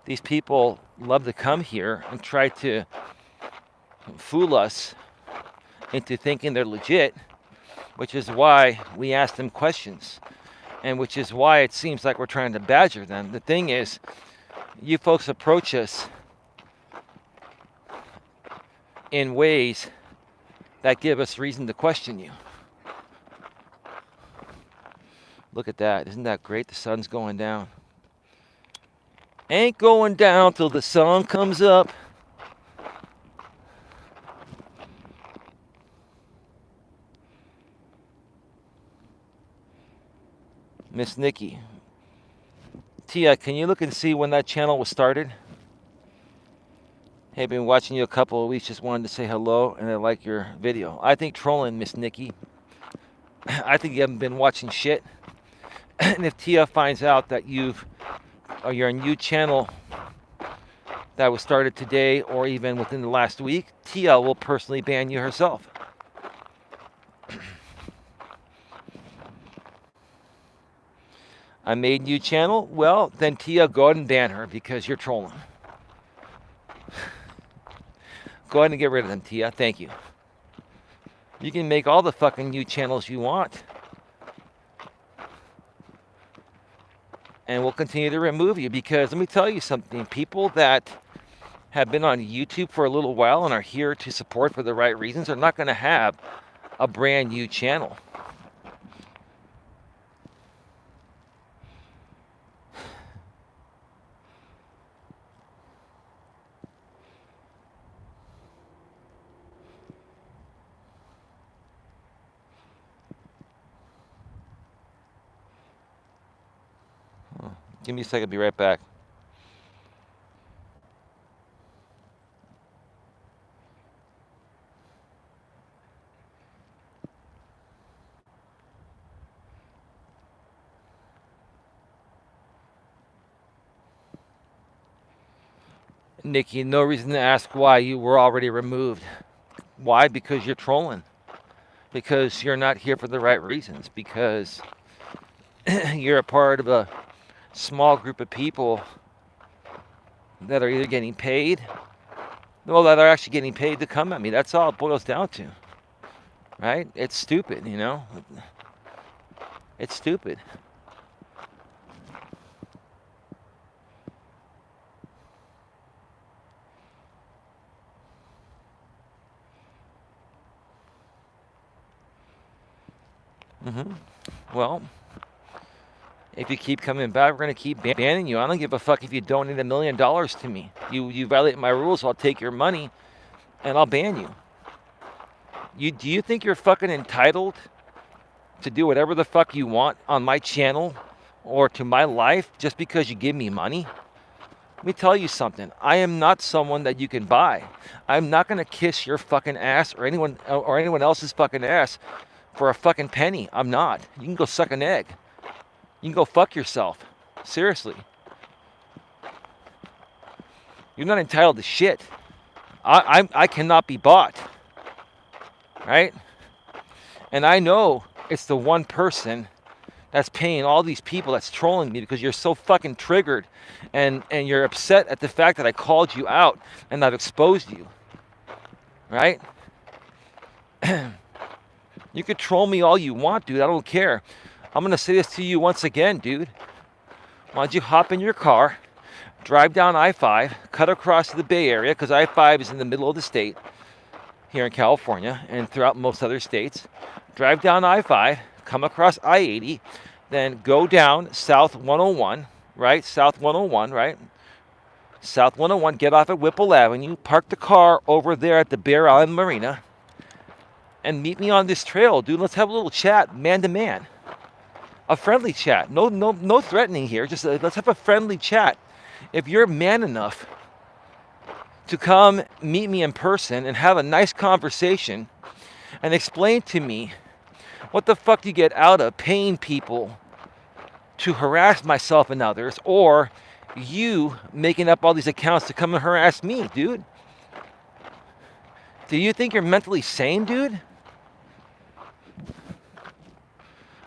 These people love to come here and try to fool us into thinking they're legit, which is why we ask them questions, and which is why it seems like we're trying to badger them. The thing is, you folks approach us in ways that give us reason to question you. Look at that. Isn't that great? The sun's going down. Ain't going down till the sun comes up. Miss Nikki. Tia, can you look and see when that channel was started? Hey, been watching you a couple of weeks, just wanted to say hello, and I like your video. I think trolling, Miss Nikki. I think you haven't been watching shit. And if Tia finds out that you're a new channel that was started today or even within the last week, Tia will personally ban you herself. I made a new channel? Well, then Tia, go ahead and ban her because you're trolling. Go ahead and get rid of them, Tia. Thank you. You can make all the fucking new channels you want. And we'll continue to remove you because let me tell you something. People that have been on YouTube for a little while and are here to support for the right reasons are not going to have a brand new channel. Give me a second, be right back. Nikki, no reason to ask why you were already removed. Why? Because you're trolling. Because you're not here for the right reasons. Because you're a part of a small group of people that are either getting paid, well, that are actually getting paid to come at me. That's all it boils down to, right? It's stupid, you know? It's stupid. Well, if you keep coming back, we're going to keep banning you. I don't give a fuck if you donate $1 million to me. You violate my rules, I'll take your money and I'll ban you. Do you think you're fucking entitled to do whatever the fuck you want on my channel or to my life just because you give me money? Let me tell you something. I am not someone that you can buy. I'm not going to kiss your fucking ass or anyone else's fucking ass for a fucking penny. I'm not. You can go suck an egg. You can go fuck yourself. Seriously. You're not entitled to shit. I cannot be bought. Right? And I know it's the one person that's paying all these people that's trolling me because you're so fucking triggered and you're upset at the fact that I called you out and I've exposed you. Right? You could troll me all you want, dude. I don't care. I'm going to say this to you once again, dude. Why don't you hop in your car, drive down I-5, cut across to the Bay Area, because I-5 is in the middle of the state here in California and throughout most other states. Drive down I-5, come across I-80, then go down South 101, right? South 101, right? South 101, get off at Whipple Avenue, park the car over there at the Bear Island Marina, and meet me on this trail, dude. Let's have a little chat, man to man. A friendly chat. No threatening here. Just let's have a friendly chat. If you're man enough to come meet me in person and have a nice conversation and explain to me what the fuck you get out of paying people to harass myself and others, or you making up all these accounts to come and harass me, dude. Do you think you're mentally sane, dude?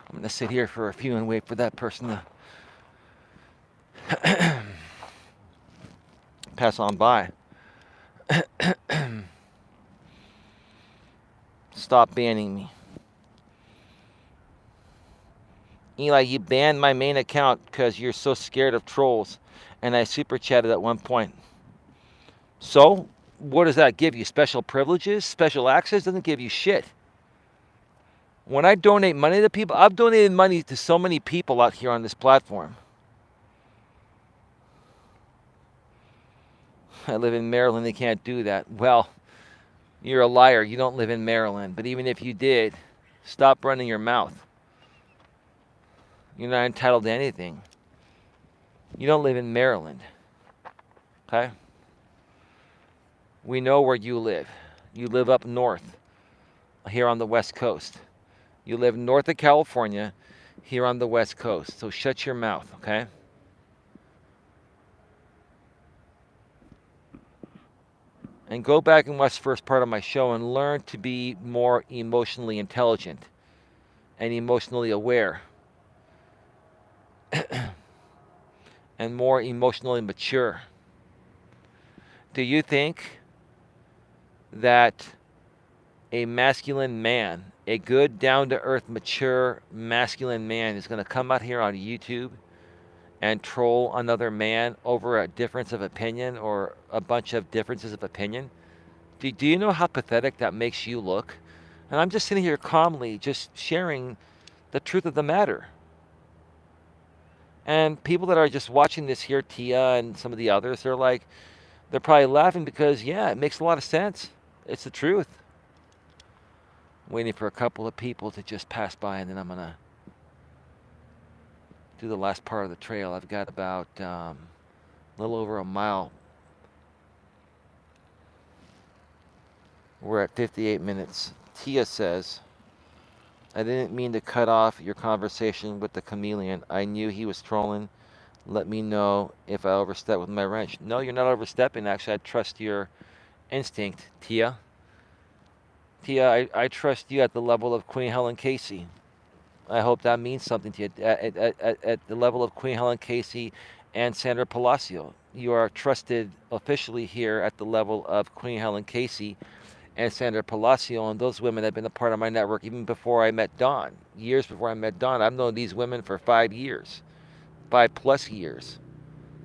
I'm gonna sit here for a few and wait for that person to pass on by. Stop banning me. Eli, you banned my main account because you're so scared of trolls, and I super chatted at one point. So, what does that give you? Special privileges? Special access? Doesn't give you shit. When I donate money to people, I've donated money to so many people out here on this platform. I live in Maryland, they can't do that. Well, you're a liar. You don't live in Maryland. But even if you did, stop running your mouth. You're not entitled to anything. You don't live in Maryland. Okay? We know where you live. You live up north, here on the West Coast. You live north of California, here on the West Coast. So shut your mouth, okay? And go back and watch the first part of my show and learn to be more emotionally intelligent and emotionally aware and more emotionally mature. Do you think that a masculine man, a good, down-to-earth, mature, masculine man is going to come out here on YouTube and troll another man over a difference of opinion or a bunch of differences of opinion? Do you know how pathetic that makes you look? And I'm just sitting here calmly just sharing the truth of the matter. And people that are just watching this here, Tia and some of the others, they're probably laughing because, yeah, it makes a lot of sense. It's the truth. Waiting for a couple of people to just pass by, and then I'm going to do the last part of the trail. I've got about a little over a mile. We're at 58 minutes. Tia says, I didn't mean to cut off your conversation with the chameleon. I knew he was trolling. Let me know if I overstepped with my wrench. No, you're not overstepping. Actually, I trust your instinct, Tia. Tia, I trust you at the level of Queen Helen Casey. I hope that means something to you. At the level of Queen Helen Casey and Sandra Palacio. You are trusted officially here at the level of Queen Helen Casey and Sandra Palacio, and those women have been a part of my network even before I met Dawn. Years before I met Dawn. I've known these women for 5 years. 5+ years.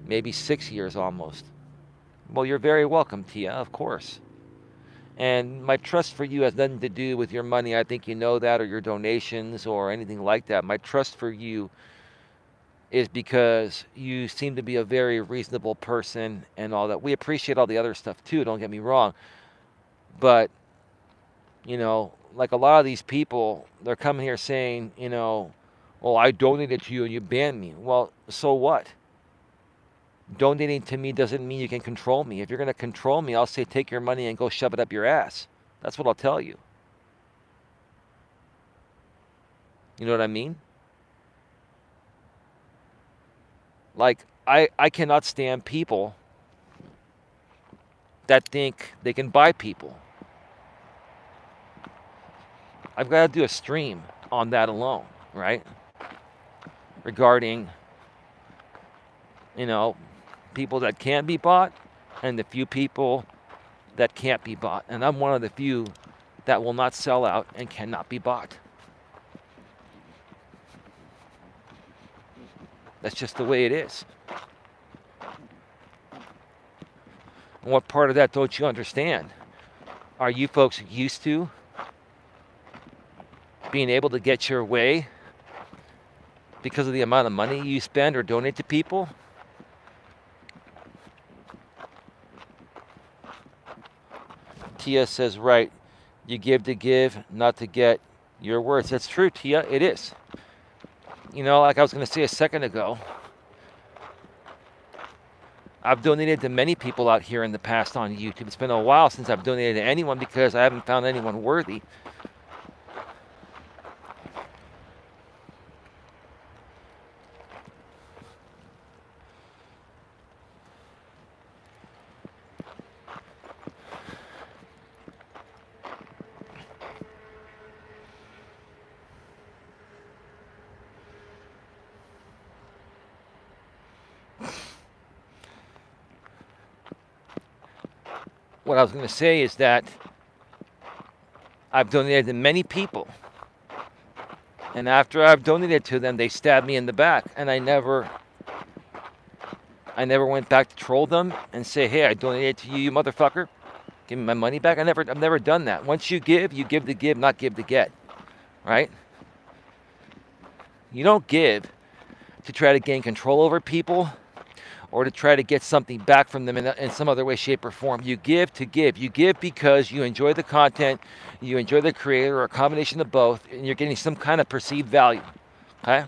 Maybe 6 years almost. Well, you're very welcome, Tia, of course. And my trust for you has nothing to do with your money. I think you know that, or your donations, or anything like that. My trust for you is because you seem to be a very reasonable person and all that. We appreciate all the other stuff too, don't get me wrong. But, like a lot of these people, they're coming here saying, well, I donated to you and you banned me. Well, so what? Donating to me doesn't mean you can control me. If you're going to control me, I'll say take your money and go shove it up your ass. That's what I'll tell you. You know what I mean? Like, I cannot stand people that think they can buy people. I've got to do a stream on that alone, right? Regarding, people that can be bought and the few people that can't be bought. And I'm one of the few that will not sell out and cannot be bought. That's just the way it is. And what part of that don't you understand? Are you folks used to being able to get your way because of the amount of money you spend or donate to people? Tia says, right, you give to give, not to get your words. That's true, Tia, it is. You know, like I was going to say a second ago, I've donated to many people out here in the past on YouTube. It's been a while since I've donated to anyone because I haven't found anyone worthy. What I was going to say is that I've donated to many people. And after I've donated to them, they stabbed me in the back. And I never went back to troll them and say, hey, I donated to you, you motherfucker. Give me my money back. I've never done that. Once you give to give, not give to get. Right? You don't give to try to gain control over people or to try to get something back from them in some other way, shape, or form. You give to give. You give because you enjoy the content, you enjoy the creator, or a combination of both, and you're getting some kind of perceived value. Okay?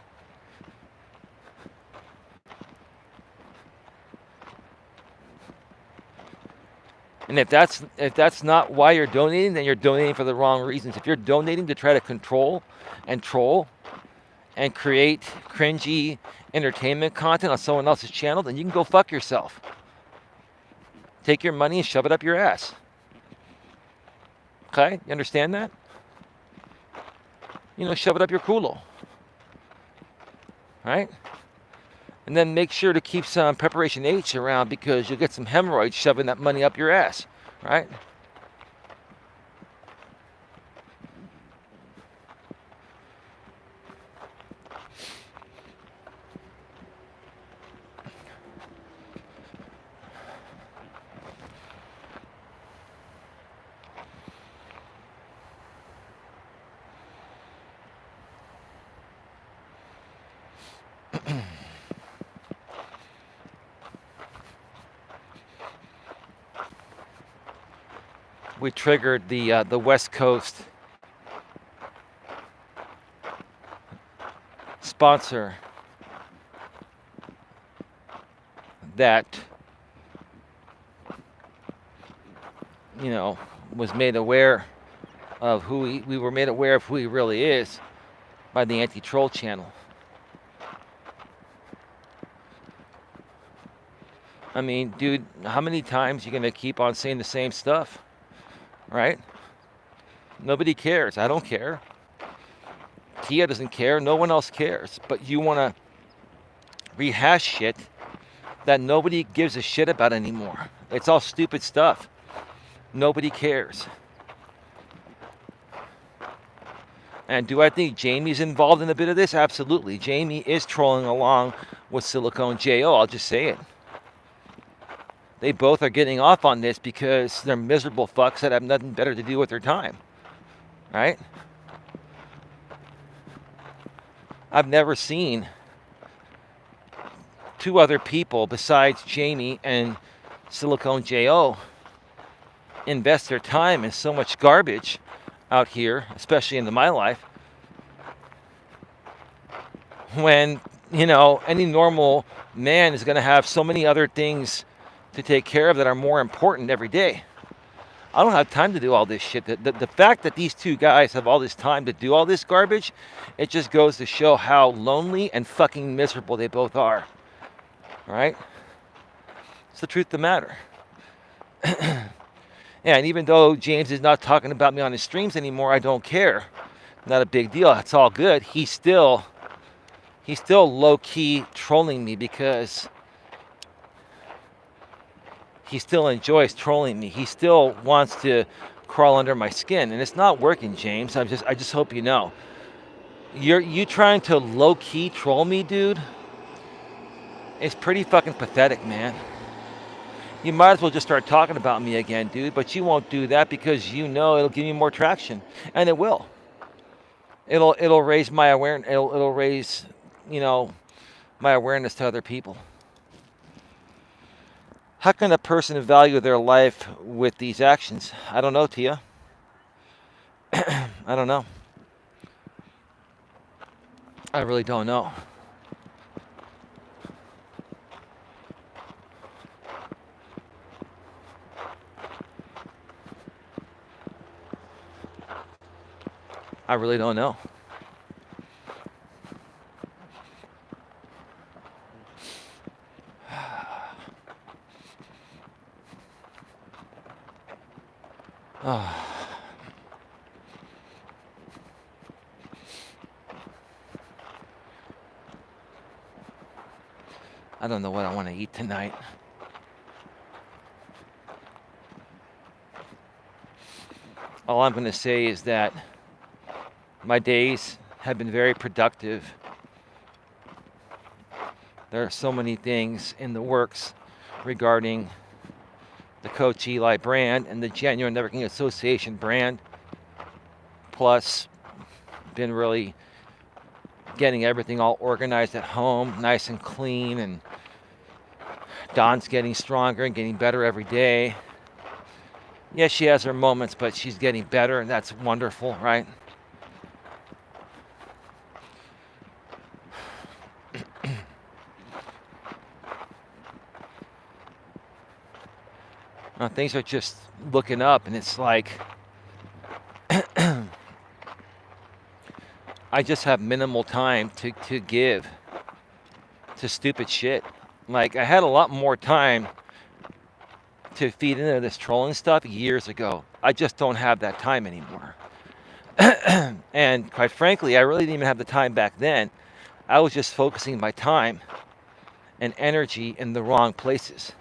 And if that's not why you're donating, then you're donating for the wrong reasons. If you're donating to try to control and troll and create cringy entertainment content on someone else's channel, then you can go fuck yourself. Take your money and shove it up your ass. Okay? You understand that? You know, shove it up your culo. Right? And then make sure to keep some preparation H around because you'll get some hemorrhoids shoving that money up your ass. Right? We triggered the West Coast sponsor that, you know, was made aware of who we were made aware of who he really is by the anti-troll channel. I mean, dude, how many times are you gonna keep on saying the same stuff? Right? Nobody cares. I don't care. Tia doesn't care. No one else cares. But you want to rehash shit that nobody gives a shit about anymore. It's all stupid stuff. Nobody cares. And do I think Jamie's involved in a bit of this? Absolutely. Jamie is trolling along with Silicone J.O. I'll just say it. They both are getting off on this because they're miserable fucks that have nothing better to do with their time. Right? I've never seen two other people besides Jamie and Silicone J.O. invest their time in so much garbage out here, especially in my life, when, you know, any normal man is going to have so many other things to take care of that are more important every day. I don't have time to do all this shit. The fact that these two guys have all this time to do all this garbage, it just goes to show how lonely and fucking miserable they both are. Right? It's the truth of the matter. And even though James is not talking about me on his streams anymore, I don't care. Not a big deal. It's all good. He's still low-key trolling me because he still enjoys trolling me. He still wants to crawl under my skin, and it's not working, James. I just hope you know. You trying to low-key troll me, dude? It's pretty fucking pathetic, man. You might as well just start talking about me again, dude, but you won't do that because you know it'll give me more traction. And it will. It'll raise my awareness. It'll raise, you know, my awareness to other people. How can a person value their life with these actions? I don't know, Tia. I don't know. I really don't know. I really don't know. Oh. I don't know what I want to eat tonight. All I'm going to say is that my days have been very productive. There are so many things in the works regarding the Coach Eli brand and the Genuine Networking Association brand. Plus, been really getting everything all organized at home, nice and clean, and Dawn's getting stronger and getting better every day. Yes, she has her moments, but she's getting better, and that's wonderful, right? Things are just looking up, and it's like I just have minimal time to give to stupid shit. Like, I had a lot more time to feed into this trolling stuff years ago. I just don't have that time anymore. And quite frankly, I really didn't even have the time back then. I was just focusing my time and energy in the wrong places.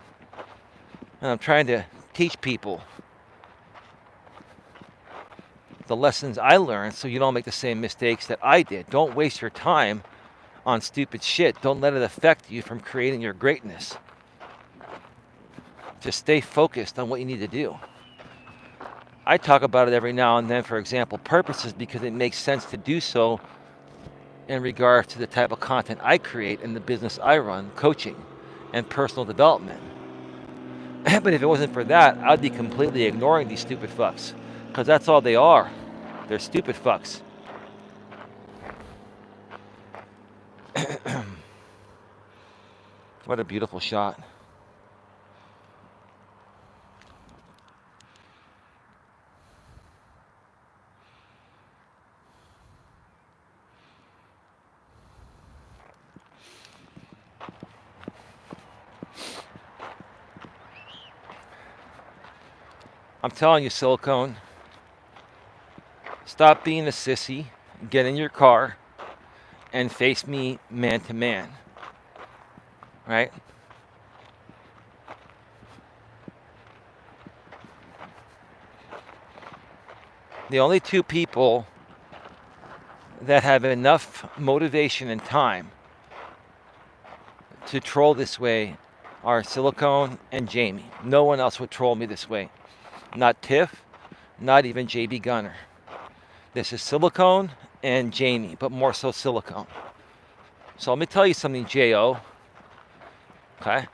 And I'm trying to teach people the lessons I learned so you don't make the same mistakes that I did. Don't waste your time on stupid shit. Don't let it affect you from creating your greatness. Just stay focused on what you need to do. I talk about it every now and then for example purposes because it makes sense to do so in regard to the type of content I create in the business I run, coaching and personal development. But if it wasn't for that, I'd be completely ignoring these stupid fucks. Because that's all they are. They're stupid fucks. What a beautiful shot. I'm telling you, Silicone, stop being a sissy, get in your car, and face me man to man. Right? The only two people that have enough motivation and time to troll this way are Silicone and Jamie. No one else would troll me this way. Not Tiff, not even JB Gunner. This is Silicone and Jamie, but more so Silicone. So let me tell you something, J.O. Okay?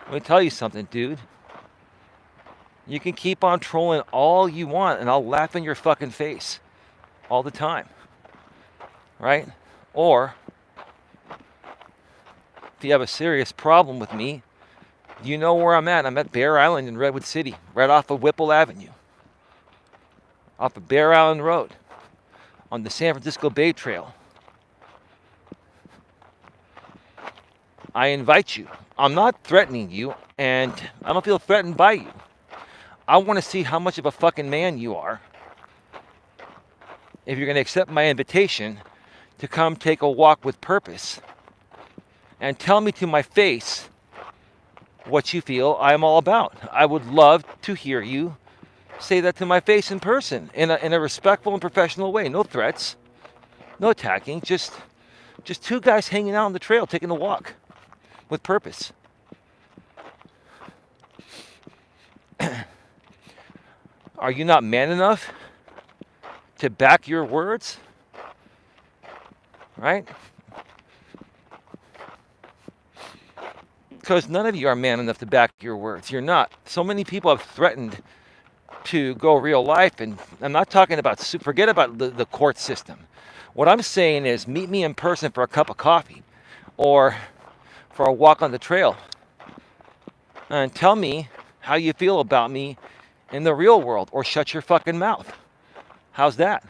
Let me tell you something, dude. You can keep on trolling all you want, and I'll laugh in your fucking face all the time. Right? Or, if you have a serious problem with me, you know where I'm at. I'm at Bear Island in Redwood City, right off of Whipple Avenue. Off of Bear Island Road, on the San Francisco Bay Trail. I invite you. I'm not threatening you, and I don't feel threatened by you. I want to see how much of a fucking man you are if you're going to accept my invitation to come take a walk with purpose and tell me to my face what you feel I'm all about. I would love to hear you say that to my face in person, in a respectful and professional way. No threats, no attacking, just two guys hanging out on the trail, taking a walk. with purpose. Are you not man enough to back your words? Right? Because none of you are man enough to back your words. You're not. So many people have threatened to go real life, and I'm not talking about, forget about the court system. What I'm saying is meet me in person for a cup of coffee or for a walk on the trail and tell me how you feel about me in the real world, or shut your fucking mouth. How's that?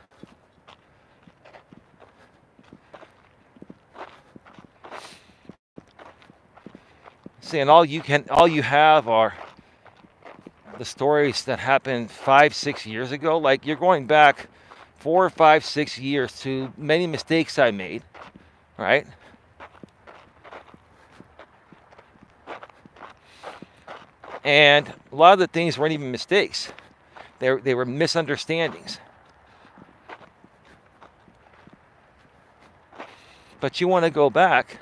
Saying all you have are the stories that happened 5-6 years ago. Like, you're going back 4, 5, 6 years to many mistakes I made, right? And a lot of the things weren't even mistakes. They were misunderstandings. But you want to go back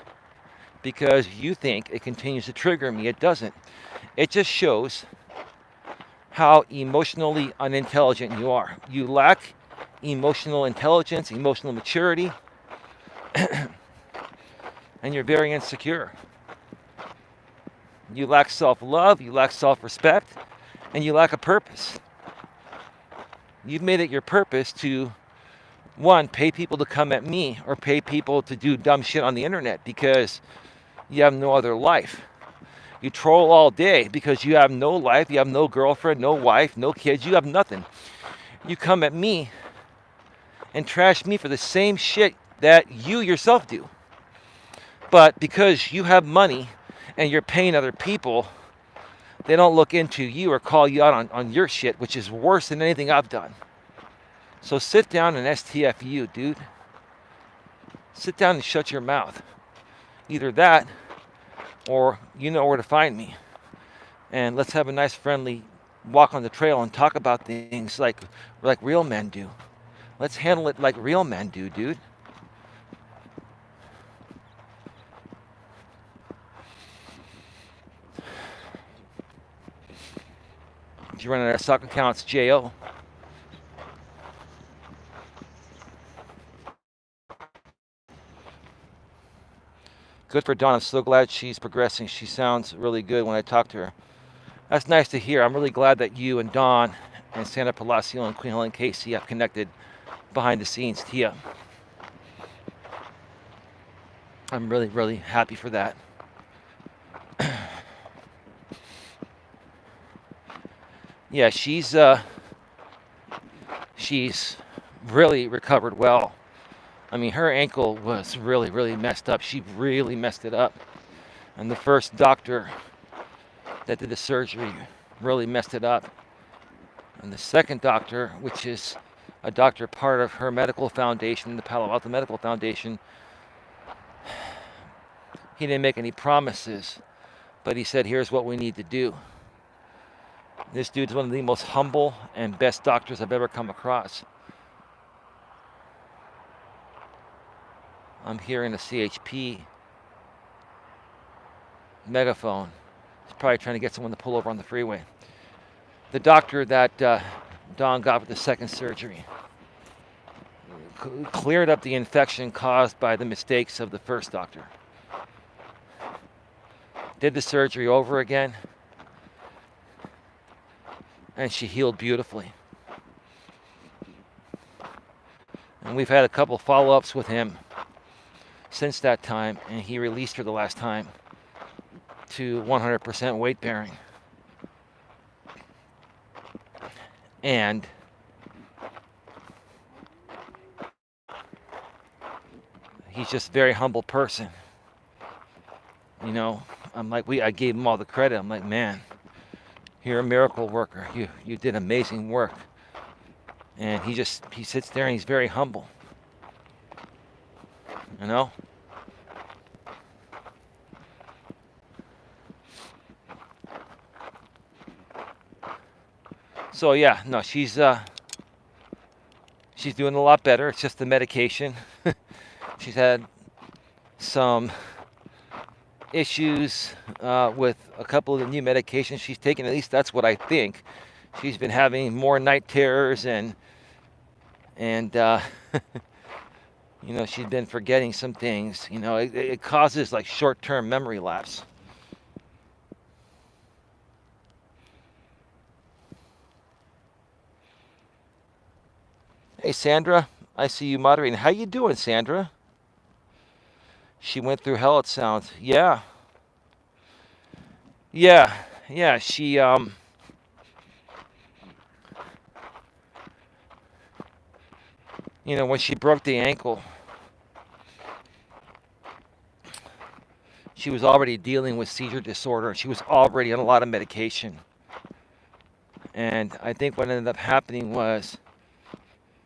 because you think it continues to trigger me. It doesn't. It just shows how emotionally unintelligent you are. You lack emotional intelligence, emotional maturity, and you're very insecure. You lack self-love, you lack self-respect, and you lack a purpose. You've made it your purpose to, one, pay people to come at me or pay people to do dumb shit on the internet because you have no other life. You troll all day because you have no life, you have no girlfriend, no wife, no kids, you have nothing. You come at me and trash me for the same shit that you yourself do. But because you have money and you're paying other people, they don't look into you or call you out on your shit, which is worse than anything I've done. So sit down and STFU, dude. Sit down and shut your mouth. Either that, or you know where to find me. And let's have a nice friendly walk on the trail and talk about things like real men do. Let's handle it like real men do, dude. If you're running our stock accounts, J.O. Good for Dawn. I'm so glad she's progressing. She sounds really good when I talk to her. That's nice to hear. I'm really glad that you and Dawn and Santa Palacio and Queen Helen Casey have connected behind the scenes. Tia. I'm really, really happy for that. Yeah, she's really recovered well. I mean, her ankle was really, really messed up. She really messed it up. And the first doctor that did the surgery really messed it up. And the second doctor, which is a doctor part of her medical foundation, the Palo Alto Medical Foundation, he didn't make any promises, but he said, here's what we need to do. This dude's one of the most humble and best doctors I've ever come across. I'm hearing a CHP megaphone. He's probably trying to get someone to pull over on the freeway. The doctor that Don got with the second surgery cleared up the infection caused by the mistakes of the first doctor. Did the surgery over again, and she healed beautifully. And we've had a couple follow-ups with him since that time, and he released her the last time to 100% weight bearing. And he's just a very humble person. You know, I gave him all the credit. I'm like, man, you're a miracle worker. You did amazing work. And he sits there and he's very humble. You know? So yeah, no, she's doing a lot better. It's just the medication. She's had some issues with a couple of the new medications she's taken. At least that's what I think. She's been having more night terrors and she's been forgetting some things. It causes like short-term memory lapse. Hey, Sandra, I see you moderating. How you doing, Sandra? She went through hell, it sounds. Yeah, yeah, yeah. When she broke the ankle, she was already dealing with seizure disorder. She was already on a lot of medication. And I think what ended up happening was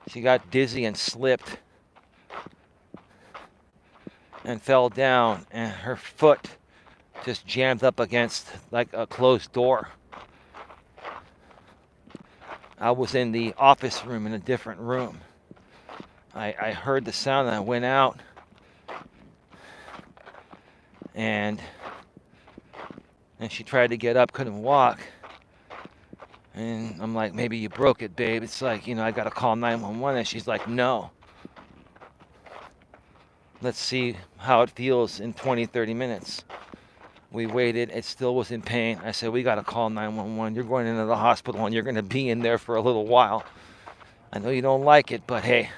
she got dizzy and slipped and fell down, and her foot just jammed up against like a closed door. I was in the office room in a different room. I heard the sound and I went out, and she tried to get up, couldn't walk. And I'm like, maybe you broke it, babe. It's like, I got to call 911. And she's like, no. Let's see how it feels in 20, 30 minutes. We waited. It still was in pain. I said, we got to call 911. You're going into the hospital and you're going to be in there for a little while. I know you don't like it, but hey.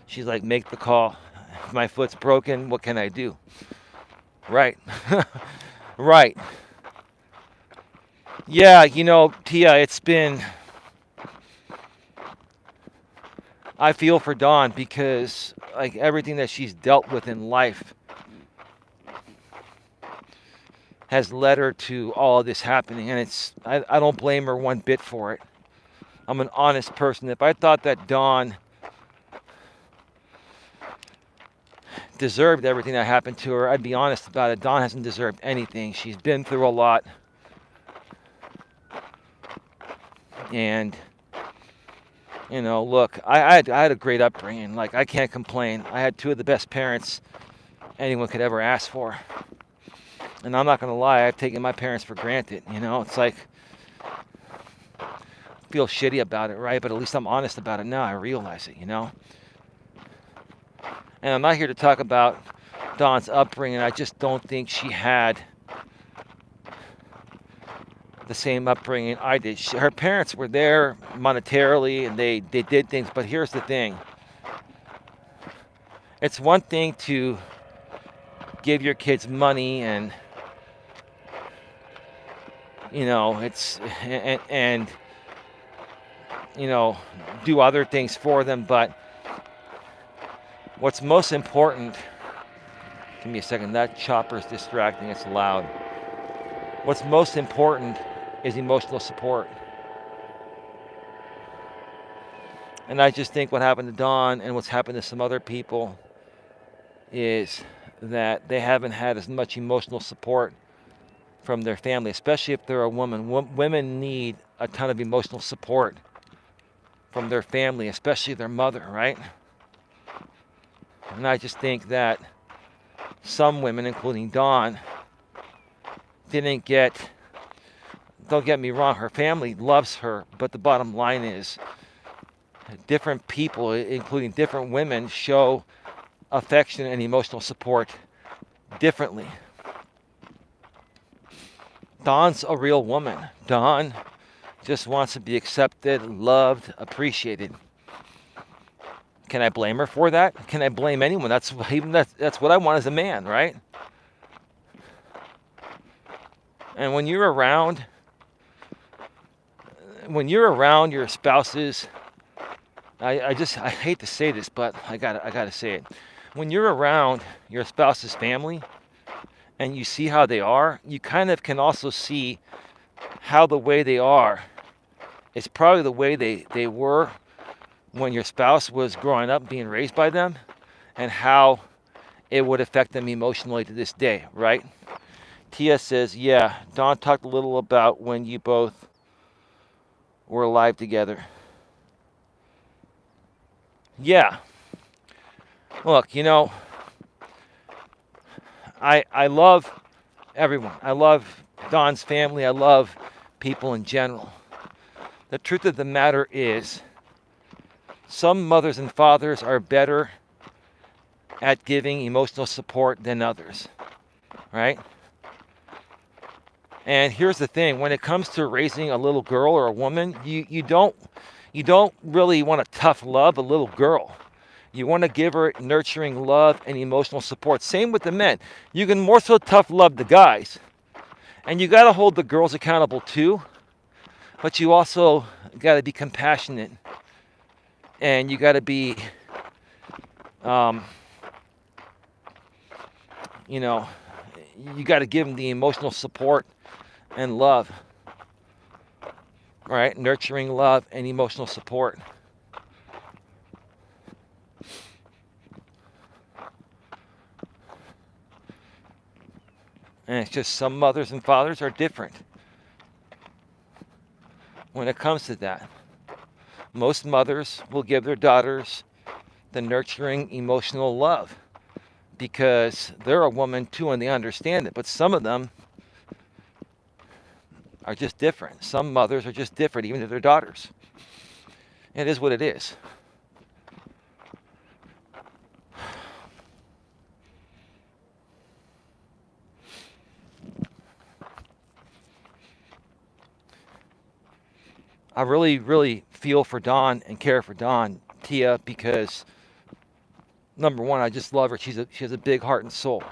She's like, make the call. If my foot's broken, what can I do? Right. Right. Yeah, Tia, it's been... I feel for Dawn because like everything that she's dealt with in life has led her to all of this happening, and I don't blame her one bit for it. I'm an honest person. If I thought that Dawn deserved everything that happened to her, I'd be honest about it. Dawn hasn't deserved anything. She's been through a lot. And look, I had a great upbringing. Like, I can't complain. I had two of the best parents anyone could ever ask for. And I'm not going to lie, I've taken my parents for granted. It's like, I feel shitty about it, right? But at least I'm honest about it now. I realize it, And I'm not here to talk about Dawn's upbringing. I just don't think she had the same upbringing I did. Her parents were there monetarily and they did things, but here's the thing. It's one thing to give your kids money and do other things for them, but what's most important, give me a second, that chopper's distracting, it's loud. What's most important is emotional support. And I just think what happened to Dawn and what's happened to some other people is that they haven't had as much emotional support from their family, especially if they're a woman. Women need a ton of emotional support from their family, especially their mother, right? And I just think that some women, including Dawn, don't get me wrong, her family loves her, but the bottom line is different people, including different women, show affection and emotional support differently. Dawn's a real woman. Dawn just wants to be accepted, loved, appreciated. Can I blame her for that? Can I blame anyone? That's what I want as a man, right? And when you're around your spouses, I hate to say this, but I gotta say it. When you're around your spouse's family and you see how they are, you kind of can also see how the way they are is probably the way they were when your spouse was growing up, being raised by them, and how it would affect them emotionally to this day, right? Tia says, yeah, Dawn talked a little about when you both were alive together. Yeah. Look, I love everyone. I love Don's family. I love people in general. The truth of the matter is, some mothers and fathers are better at giving emotional support than others, right? And here's the thing: when it comes to raising a little girl or a woman, you don't really want to tough love a little girl. You want to give her nurturing love and emotional support. Same with the men. You can more so tough love the guys, and you got to hold the girls accountable too. But you also got to be compassionate, and you got to be, you know, you got to give them the emotional support and love, right? Nurturing love and emotional support. And it's just some mothers and fathers are different when it comes to that. Most mothers will give their daughters the nurturing emotional love because they're a woman too and they understand it. But some of them are just different. Some mothers are just different, even to their daughters. It is what it is. I really, really feel for Dawn and care for Dawn, Tia, because number one, I just love her. She has a big heart and soul.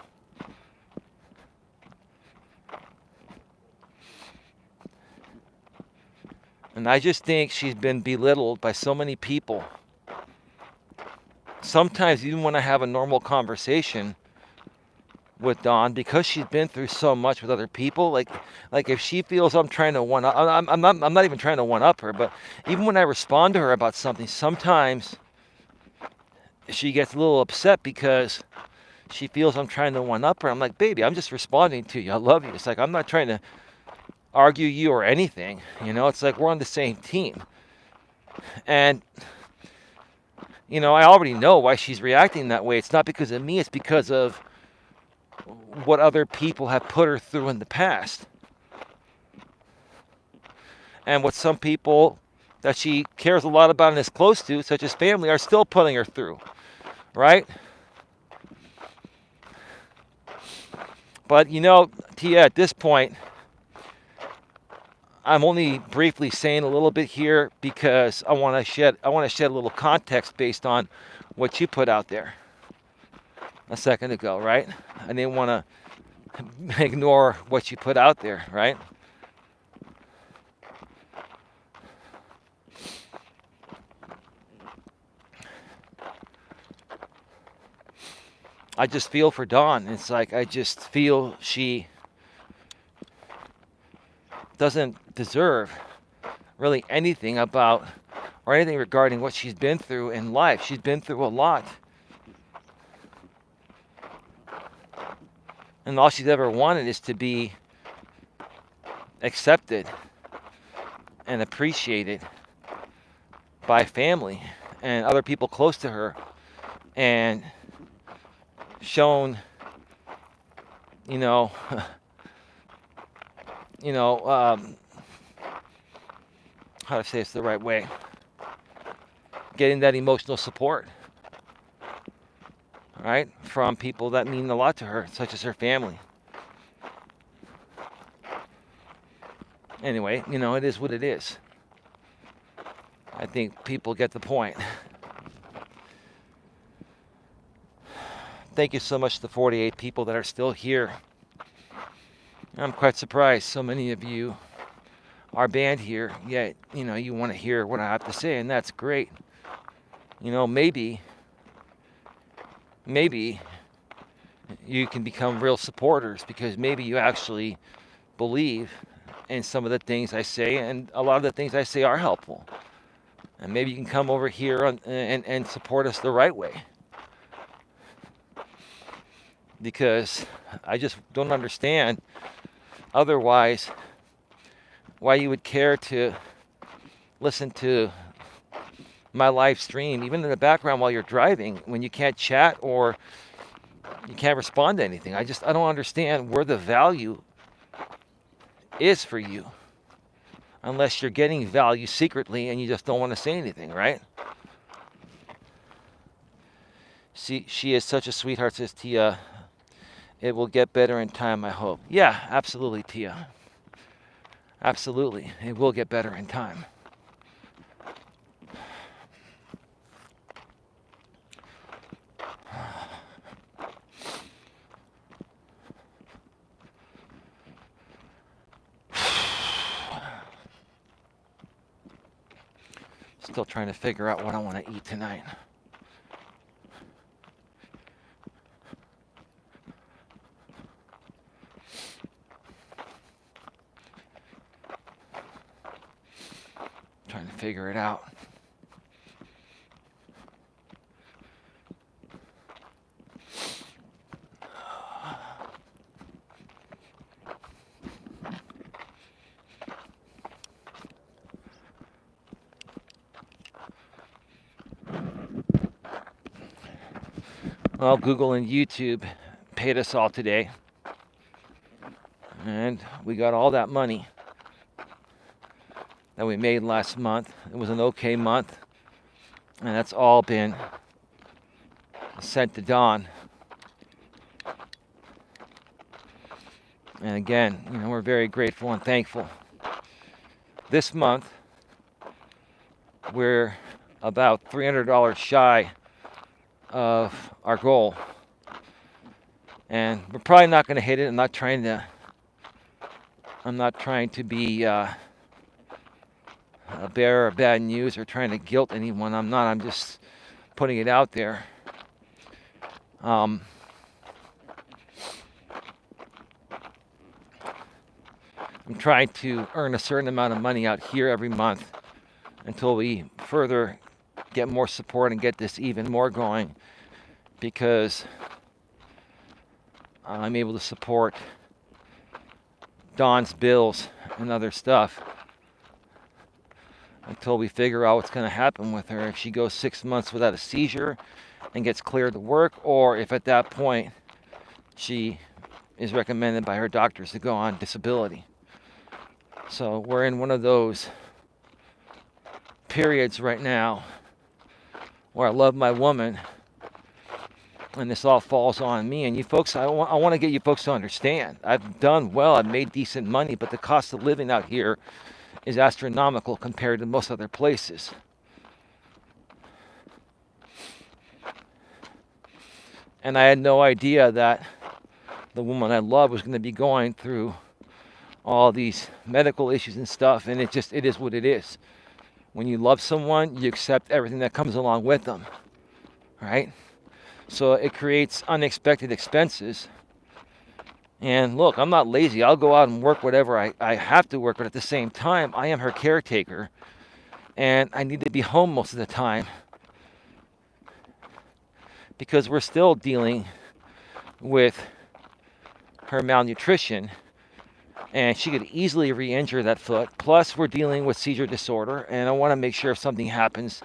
And I just think she's been belittled by so many people. Sometimes even when I have a normal conversation with Dawn, because she's been through so much with other people, like if she feels I'm trying to one up, I'm not even trying to one up her, but even when I respond to her about something, sometimes she gets a little upset because she feels I'm trying to one up her. I'm like, baby, I'm just responding to you. I love you. It's like I'm not trying to argue you or anything. It's like we're on the same team. And I already know why she's reacting that way. It's not because of me. It's because of what other people have put her through in the past. And what some people that she cares a lot about and is close to, such as family, are still putting her through. Right? But Tia, at this point, I'm only briefly saying a little bit here because I want to shed a little context based on what you put out there a second ago, right? I didn't want to ignore what you put out there, right? I just feel for Dawn. It's like I just feel she doesn't deserve really anything about or anything regarding what she's been through in life. She's been through a lot. And all she's ever wanted is to be accepted and appreciated by family and other people close to her, and shown, how to say this the right way, getting that emotional support, right, from people that mean a lot to her, such as her family. Anyway, it is what it is. I think people get the point. Thank you so much to the 48 people that are still here. I'm quite surprised so many of you are banned here, yet, you want to hear what I have to say, and that's great. Maybe you can become real supporters because maybe you actually believe in some of the things I say, and a lot of the things I say are helpful. And maybe you can come over here and support us the right way. Because I just don't understand otherwise why you would care to listen to my live stream, even in the background while you're driving, when you can't chat or You can't respond to anything. I don't understand where the value is for you. Unless you're getting value secretly and you just don't want to say anything, right? She is such a sweetheart, says Tia. It will get better in time, I hope. Yeah, absolutely, Tia. Absolutely. It will get better in time. Still trying to figure out what I want to eat tonight. Trying to figure it out. Well, Google and YouTube paid us all today. And we got all that money that we made last month. It was an okay month. And that's all been sent to Dawn. And again, we're very grateful and thankful. This month, we're about $300 shy of our goal. And we're probably not going to hit it. I'm not trying to be a bearer of bad news or trying to guilt anyone. I'm not. I'm just putting it out there. I'm trying to earn a certain amount of money out here every month until we further get more support and get this even more going, because I'm able to support Dawn's bills and other stuff until we figure out what's going to happen with her. If she goes 6 months without a seizure and gets cleared to work, or if at that point she is recommended by her doctors to go on disability. So we're in one of those periods right now where I love my woman and this all falls on me. And you folks, I want to get you folks to understand. I've done well, I've made decent money, but the cost of living out here is astronomical compared to most other places. And I had no idea that the woman I love was going to be going through all these medical issues and stuff, and it is what it is. When you love someone, you accept everything that comes along with them, right? So it creates unexpected expenses. And look, I'm not lazy. I'll go out and work whatever I have to work, but at the same time, I am her caretaker, and I need to be home most of the time because we're still dealing with her malnutrition, and she could easily re-injure that foot. Plus, we're dealing with seizure disorder, and I want to make sure if something happens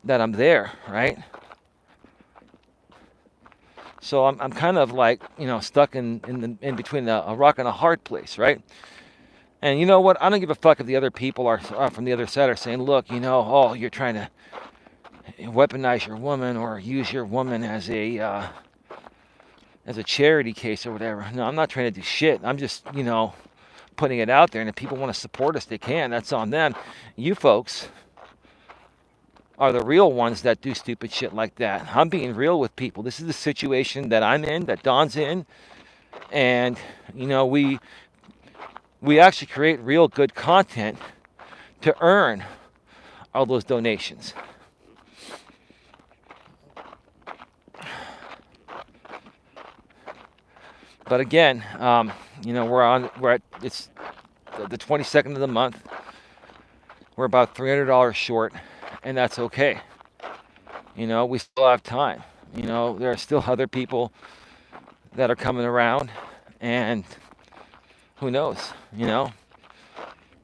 that I'm there, right? So I'm kind of like, stuck in between a rock and a hard place, right? And you know what? I don't give a fuck if the other people are from the other side are saying, look, you're trying to weaponize your woman or use your woman as a charity case or whatever. No, I'm not trying to do shit. I'm just, putting it out there. And if people want to support us, they can. That's on them. You folks are the real ones that do stupid shit like that. I'm being real with people. This is the situation that I'm in, that Dawn's in. And, we actually create real good content to earn all those donations. But again, it's the 22nd of the month. We're about $300 short, and that's okay. We still have time. There are still other people that are coming around, and who knows,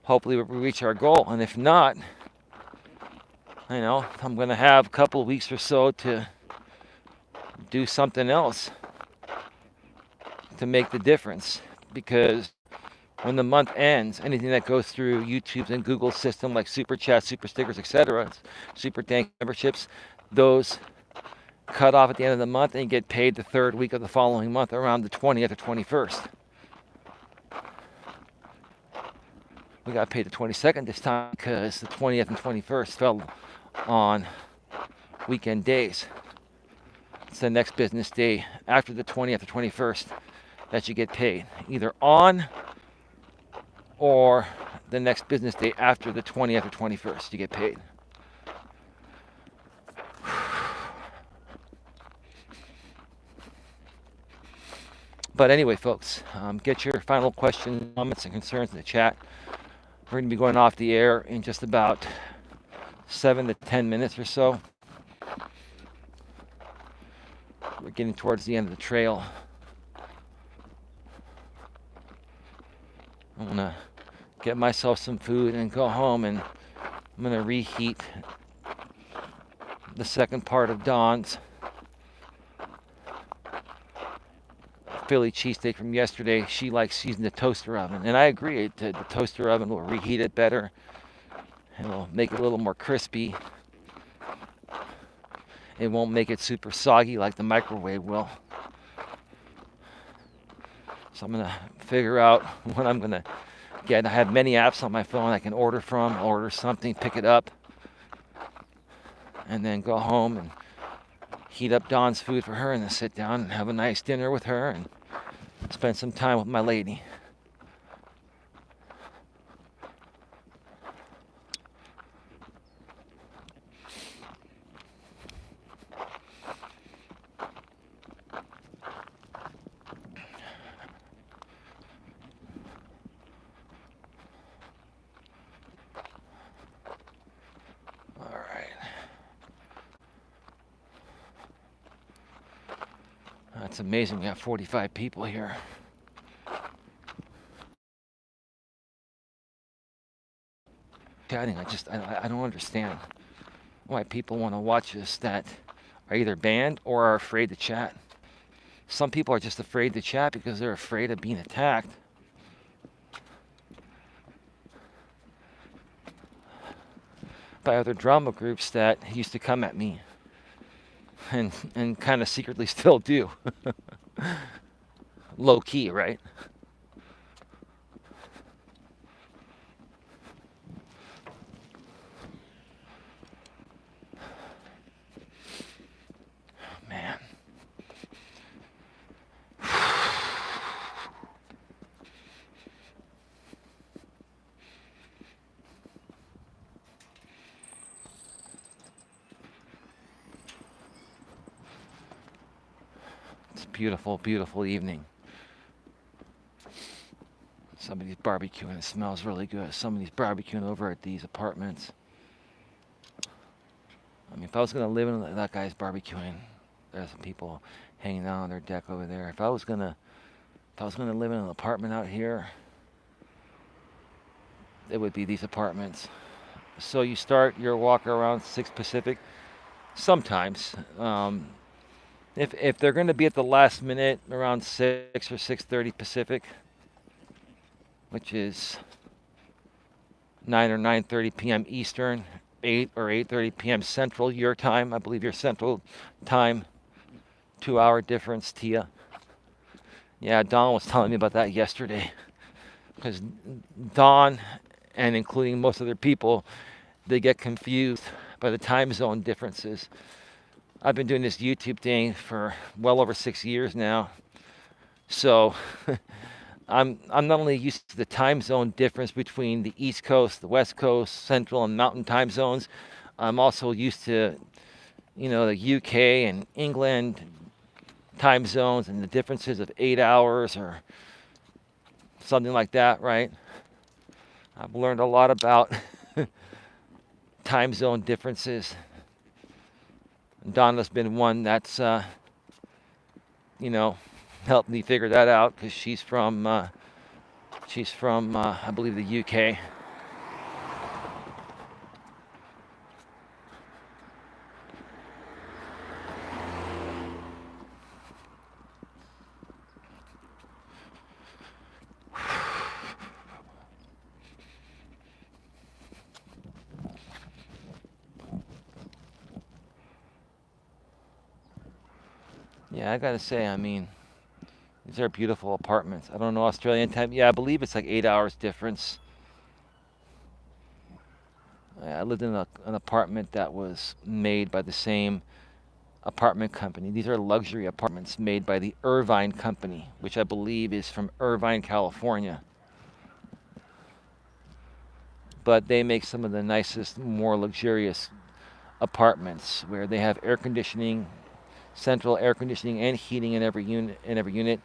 hopefully we reach our goal. And if not, I'm going to have a couple of weeks or so to do something else to make the difference, because when the month ends, anything that goes through YouTube's and Google's system, like super chats, super stickers, etc., super dank memberships, those cut off at the end of the month, and you get paid the third week of the following month, around the 20th or 21st. We got paid the 22nd this time because the 20th and 21st fell on weekend days. It's the next business day after the 20th or 21st that you get paid, either on or the next business day after the 20th or 21st you get paid. But anyway, folks, get your final questions, comments, and concerns in the chat. We're going to be going off the air in just about 7 to 10 minutes or so. We're getting towards the end of the trail. I'm going to get myself some food and go home, and I'm going to reheat the second part of Dawn's Philly cheesesteak from yesterday. She likes using the toaster oven, and I agree. The toaster oven will reheat it better, and will make it a little more crispy. It won't make it super soggy like the microwave will. So I'm gonna figure out what I'm gonna get. I have many apps on my phone I can order from. Order something, pick it up, and then go home and heat up Dawn's food for her, and then sit down and have a nice dinner with her and spend some time with my lady. All right. That's amazing. We have 45 people here. Chatting. I don't understand why people want to watch us that are either banned or are afraid to chat. Some people are just afraid to chat because they're afraid of being attacked. By other drama groups that used to come at me and kind of secretly still do. Low key, right? Man. It's a beautiful, beautiful evening. Somebody's barbecuing. It smells really good. Somebody's barbecuing over at these apartments. I mean, if I was going to live in that guy's barbecuing, there's some people hanging out on their deck over there. If I was going to live in an apartment out here, it would be these apartments. So you start your walk around 6 Pacific. Sometimes, if they're going to be at the last minute, around 6 or 6:30 Pacific, which is 9 or 9:30 p.m. Eastern, 8 or 8:30 p.m. Central, your time. I believe your Central time, 2-hour difference, Tia. Yeah, Dawn was telling me about that yesterday. Because Dawn, and including most other people, they get confused by the time zone differences. I've been doing this YouTube thing for well over 6 years now. So I'm not only used to the time zone difference between the East Coast, the West Coast, Central, and Mountain time zones. I'm also used to, the UK and England time zones and the differences of 8 hours or something like that, right? I've learned a lot about time zone differences. Donna's been one that's, helped me figure that out because she's from, I believe, the UK. Yeah, I gotta say, I mean, these are beautiful apartments. I don't know Australian time. Yeah, I believe it's like 8 hours difference. I lived in an apartment that was made by the same apartment company. These are luxury apartments made by the Irvine Company, which I believe is from Irvine, California. But they make some of the nicest, more luxurious apartments where they have air conditioning, central air conditioning and heating in every unit.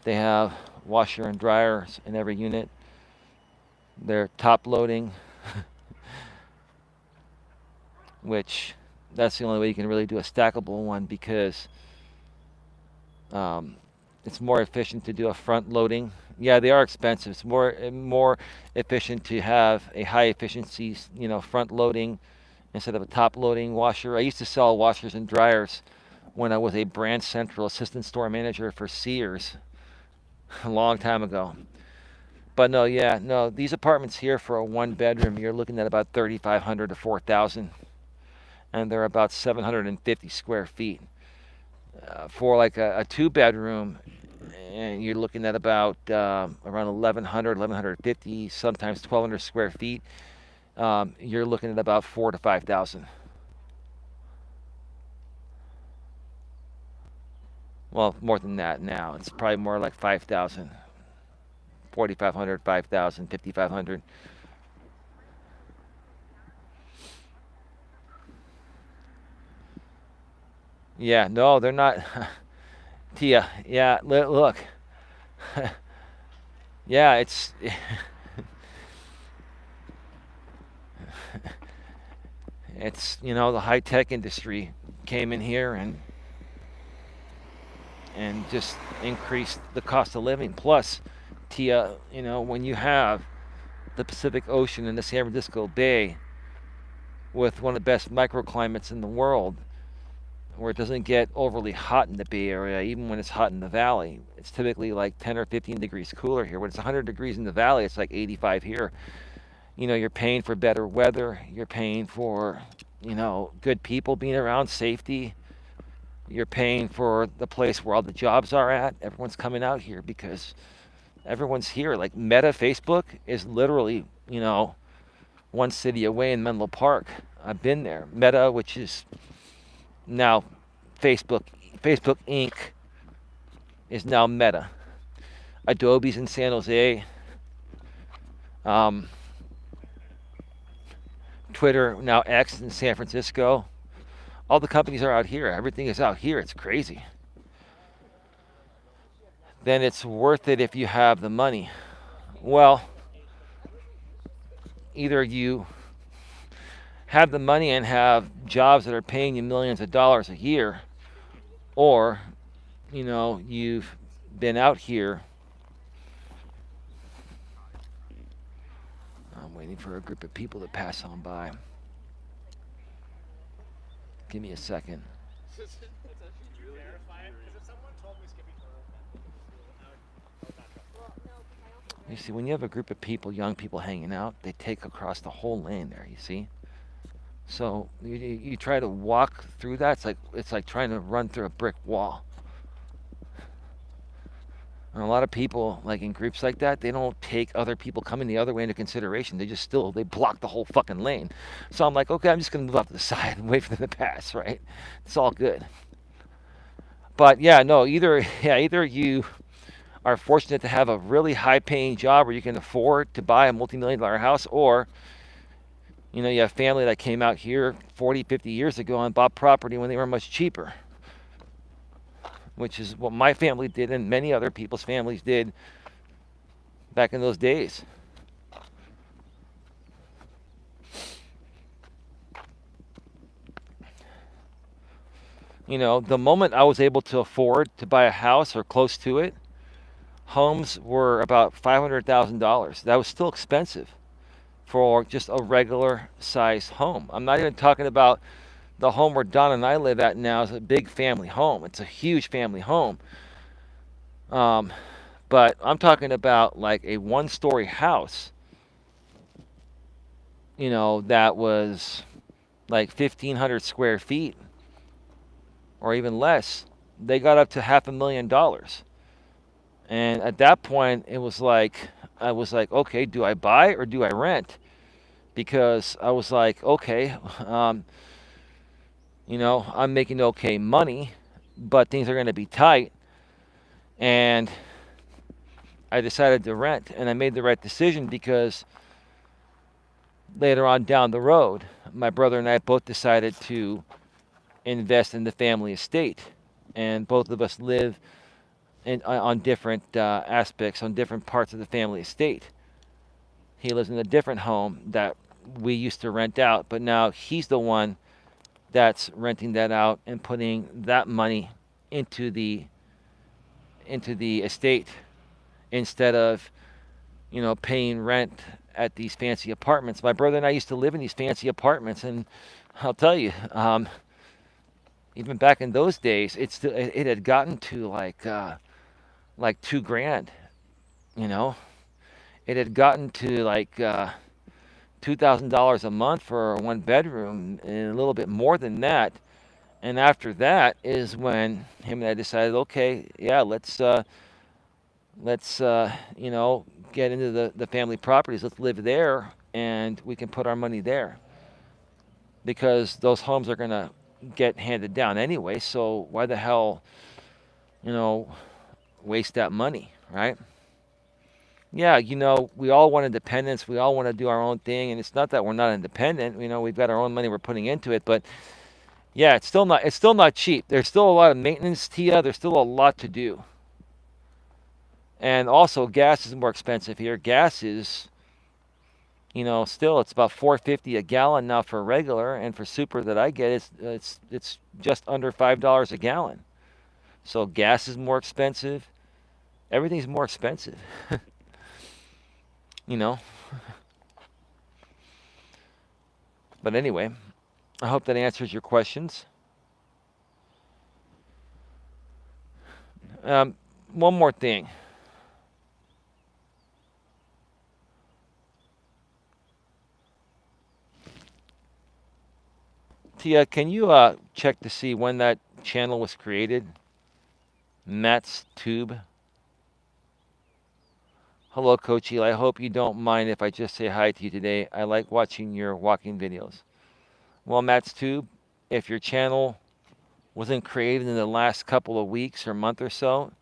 They have washer and dryers in every unit. They're top loading, which that's the only way you can really do a stackable one because um, it's more efficient to do a front loading. Yeah, they are expensive. It's more efficient to have a high efficiency, front loading instead of a top loading washer. I used to sell washers and dryers when I was a branch central assistant store manager for Sears a long time ago. But no, yeah, no, these apartments here for a one bedroom, you're looking at about 3,500 to 4,000, and they're about 750 square feet. For like a two bedroom, and you're looking at about around 1,100, 1,150, sometimes 1,200 square feet. You're looking at about 4 to 5,000. Well, more than that now. It's probably more like 5,000, 4,500, 5,000, 5,500. Yeah, no, they're not. Tia, yeah, look. Yeah, it's the high tech industry came in here and just increased the cost of living. Plus, Tia, when you have the Pacific Ocean and the San Francisco Bay with one of the best microclimates in the world, where it doesn't get overly hot in the Bay Area, even when it's hot in the valley. It's typically like 10 or 15 degrees cooler here. When it's 100 degrees in the valley, it's like 85 here. You're paying for better weather. You're paying for, good people being around, safety. You're paying for the place where all the jobs are at. Everyone's coming out here because everyone's here. Like Meta Facebook is literally, one city away in Menlo Park. I've been there. Meta, which is now Facebook, Facebook Inc. is now Meta. Adobe's in San Jose. Um, Twitter, now X in San Francisco. All the companies are out here. Everything is out here. It's crazy. Then it's worth it if you have the money. Well, either you have the money and have jobs that are paying you millions of dollars a year, or, you've been out here. I'm waiting for a group of people to pass on by. Give me a second. You see, when you have a group of people, young people hanging out, they take across the whole lane there. You see, so you try to walk through that. It's like trying to run through a brick wall. And a lot of people, like in groups like that, they don't take other people coming the other way into consideration. They block the whole fucking lane. So I'm like, okay, I'm just gonna move off to the side and wait for them to pass. Right? It's all good. But yeah, no, either you are fortunate to have a really high paying job where you can afford to buy a multi-million-dollar house, or you have family that came out here 40, 50 years ago and bought property when they were much cheaper, which is what my family did and many other people's families did back in those days. The moment I was able to afford to buy a house or close to it, homes were about $500,000. That was still expensive for just a regular size home. I'm not even talking about the home where Don and I live at now is a big family home. It's a huge family home. Um, but I'm talking about like a one-story house, that was like 1,500 square feet or even less. they got up to $500,000. And at that point, it was like, I was like, okay, do I buy or do I rent? Because I was like, okay, um, I'm making okay money, but things are going to be tight. And I decided to rent, and I made the right decision because later on down the road, my brother and I both decided to invest in the family estate. And both of us live on different aspects, on different parts of the family estate. He lives in a different home that we used to rent out, but now he's the one that's renting that out and putting that money into the estate instead of paying rent at these fancy apartments. My brother and I used to live in these fancy apartments, and I'll tell you, even back in those days, it had gotten to like $2,000. You know, it had gotten to like $2,000 a month for a one bedroom, and a little bit more than that. And after that is when him and I decided, okay, yeah, let's get into the family properties. Let's live there, and we can put our money there because those homes are gonna get handed down anyway. So why the hell, you know, waste that money, right? Yeah, we all want independence. We all want to do our own thing, and it's not that we're not independent. We've got our own money we're putting into it, but yeah, it's still not cheap. There's still a lot of maintenance, Tia. There's still a lot to do. And also gas is more expensive here. Gas is, still it's about 4.50 a gallon now for regular, and for super that I get it's just under $5 a gallon. So gas is more expensive. Everything's more expensive. you know. But anyway, I hope that answers your questions. Um, One more thing. Tia, can you check to see when that channel was created? Matt's Tube. Hello, Coach Eli. I hope you don't mind if I just say hi to you today. I like watching your walking videos. Well, Matt's Tube, if your channel wasn't created in the last couple of weeks or month or so,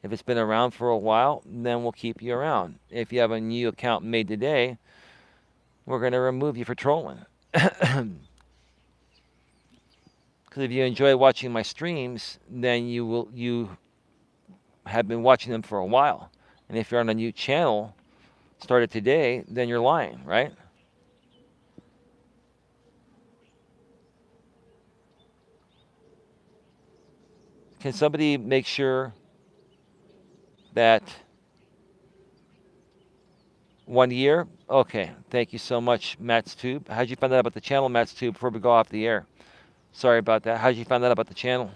if it's been around for a while, then we'll keep you around. If you have a new account made today, we're going to remove you for trolling. Because if you enjoy watching my streams, then you have been watching them for a while. And if you're on a new channel, started today, then you're lying, right? Can somebody make sure that 1 year? Okay, thank you so much, Matt's Tube. How'd you find out about the channel, Matt's Tube, before we go off the air? Sorry about that. How'd you find out about the channel?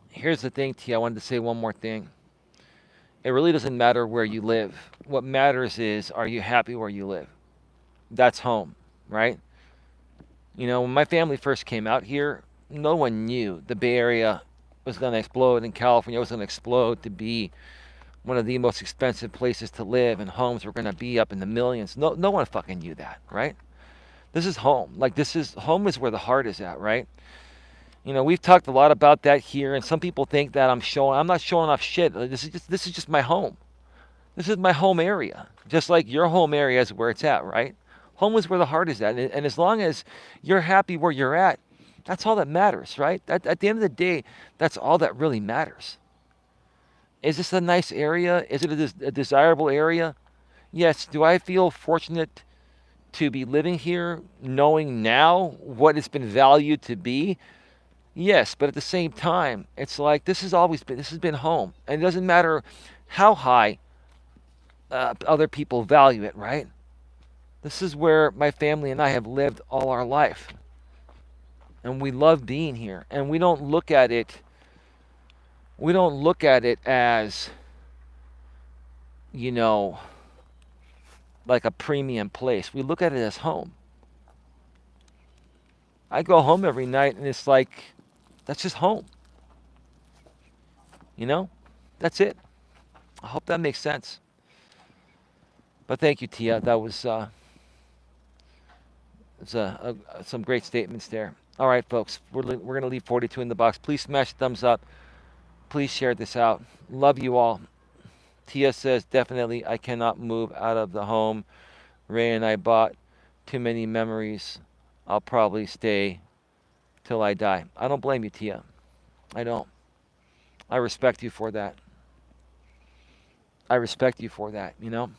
Here's the thing, T. I wanted to say one more thing. It really doesn't matter where you live. What matters is, are you happy where you live? That's home, right? When my family first came out here, no one knew the Bay Area was going to explode and California was going to explode to be one of the most expensive places to live, and homes were going to be up in the millions. No one fucking knew that, right? This is home. Like, home is where the heart is at, right? We've talked a lot about that here, and some people think that I'm not showing off shit. This is just my home. This is my home area. Just like your home area is where it's at, right? Home is where the heart is at. And as long as you're happy where you're at, that's all that matters, right? At the end of the day, that's all that really matters. Is this a nice area? Is it a desirable area? Yes. Do I feel fortunate to be living here, knowing now what it's been valued to be? Yes, but at the same time, it's like this has been home, and it doesn't matter how high other people value it, right? This is where my family and I have lived all our life, and we love being here. And we don't look at it. We don't look at it as, like a premium place. We look at it as home. I go home every night and it's like, that's just home. You know? That's it. I hope that makes sense. But thank you, Tia. That was some great statements there. All right, folks. We're going to leave 42 in the box. Please smash a thumbs up. Please share this out. Love you all. Tia says, definitely, I cannot move out of the home Ray and I bought. Too many memories. I'll probably stay till I die. I don't blame you, Tia. I don't. I respect you for that. I respect you for that, you know?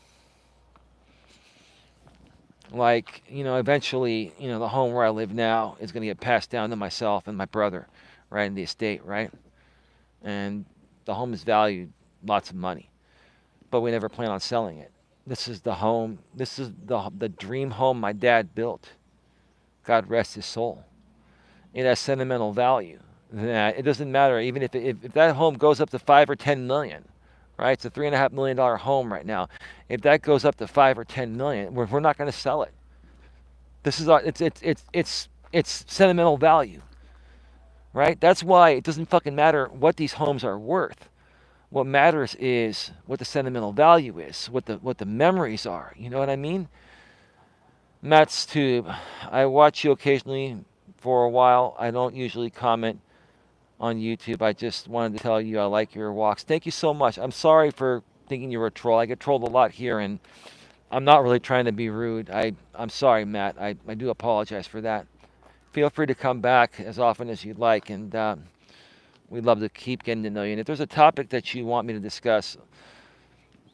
Like, eventually, the home where I live now is going to get passed down to myself and my brother, right, in the estate, right? And the home is valued lots of money, but we never plan on selling it. This is the home. This is the dream home my dad built. God rest his soul. It has sentimental value. That it doesn't matter even if that home goes up to 5 or 10 million, right? It's a $3.5 million home right now. If that goes up to 5 or 10 million, we're not going to sell it. This is it's sentimental value, right? That's why it doesn't fucking matter what these homes are worth. What matters is what the sentimental value is, what the memories are. You know what I mean? Matt's Tube. I watch you occasionally for a while. I don't usually comment on YouTube. I just wanted to tell you I like your walks. Thank you so much. I'm sorry for thinking you were a troll. I get trolled a lot here, and I'm not really trying to be rude. I'm sorry, Matt. I do apologize for that. Feel free to come back as often as you'd like, and we'd love to keep getting to know you. And if there's a topic that you want me to discuss,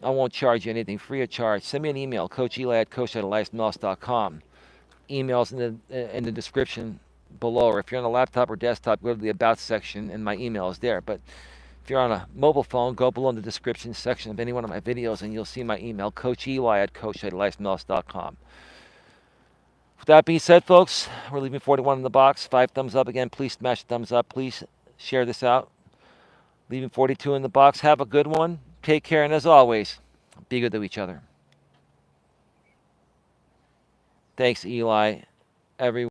I won't charge you anything, free of charge. Send me an email, coacheli at coach@eliasmelas.com. Emails in the description below, or if you're on a laptop or desktop, go to the About section, and my email is there. But if you're on a mobile phone, go below in the description section of any one of my videos, and you'll see my email, coacheli at coach@eliasmelas.com. With that being said, folks, we're leaving 41 in the box. 5 thumbs up again. Please smash the thumbs up. Please share this out. Leaving 42 in the box. Have a good one. Take care, and as always, be good to each other. Thanks, Eli. Everyone.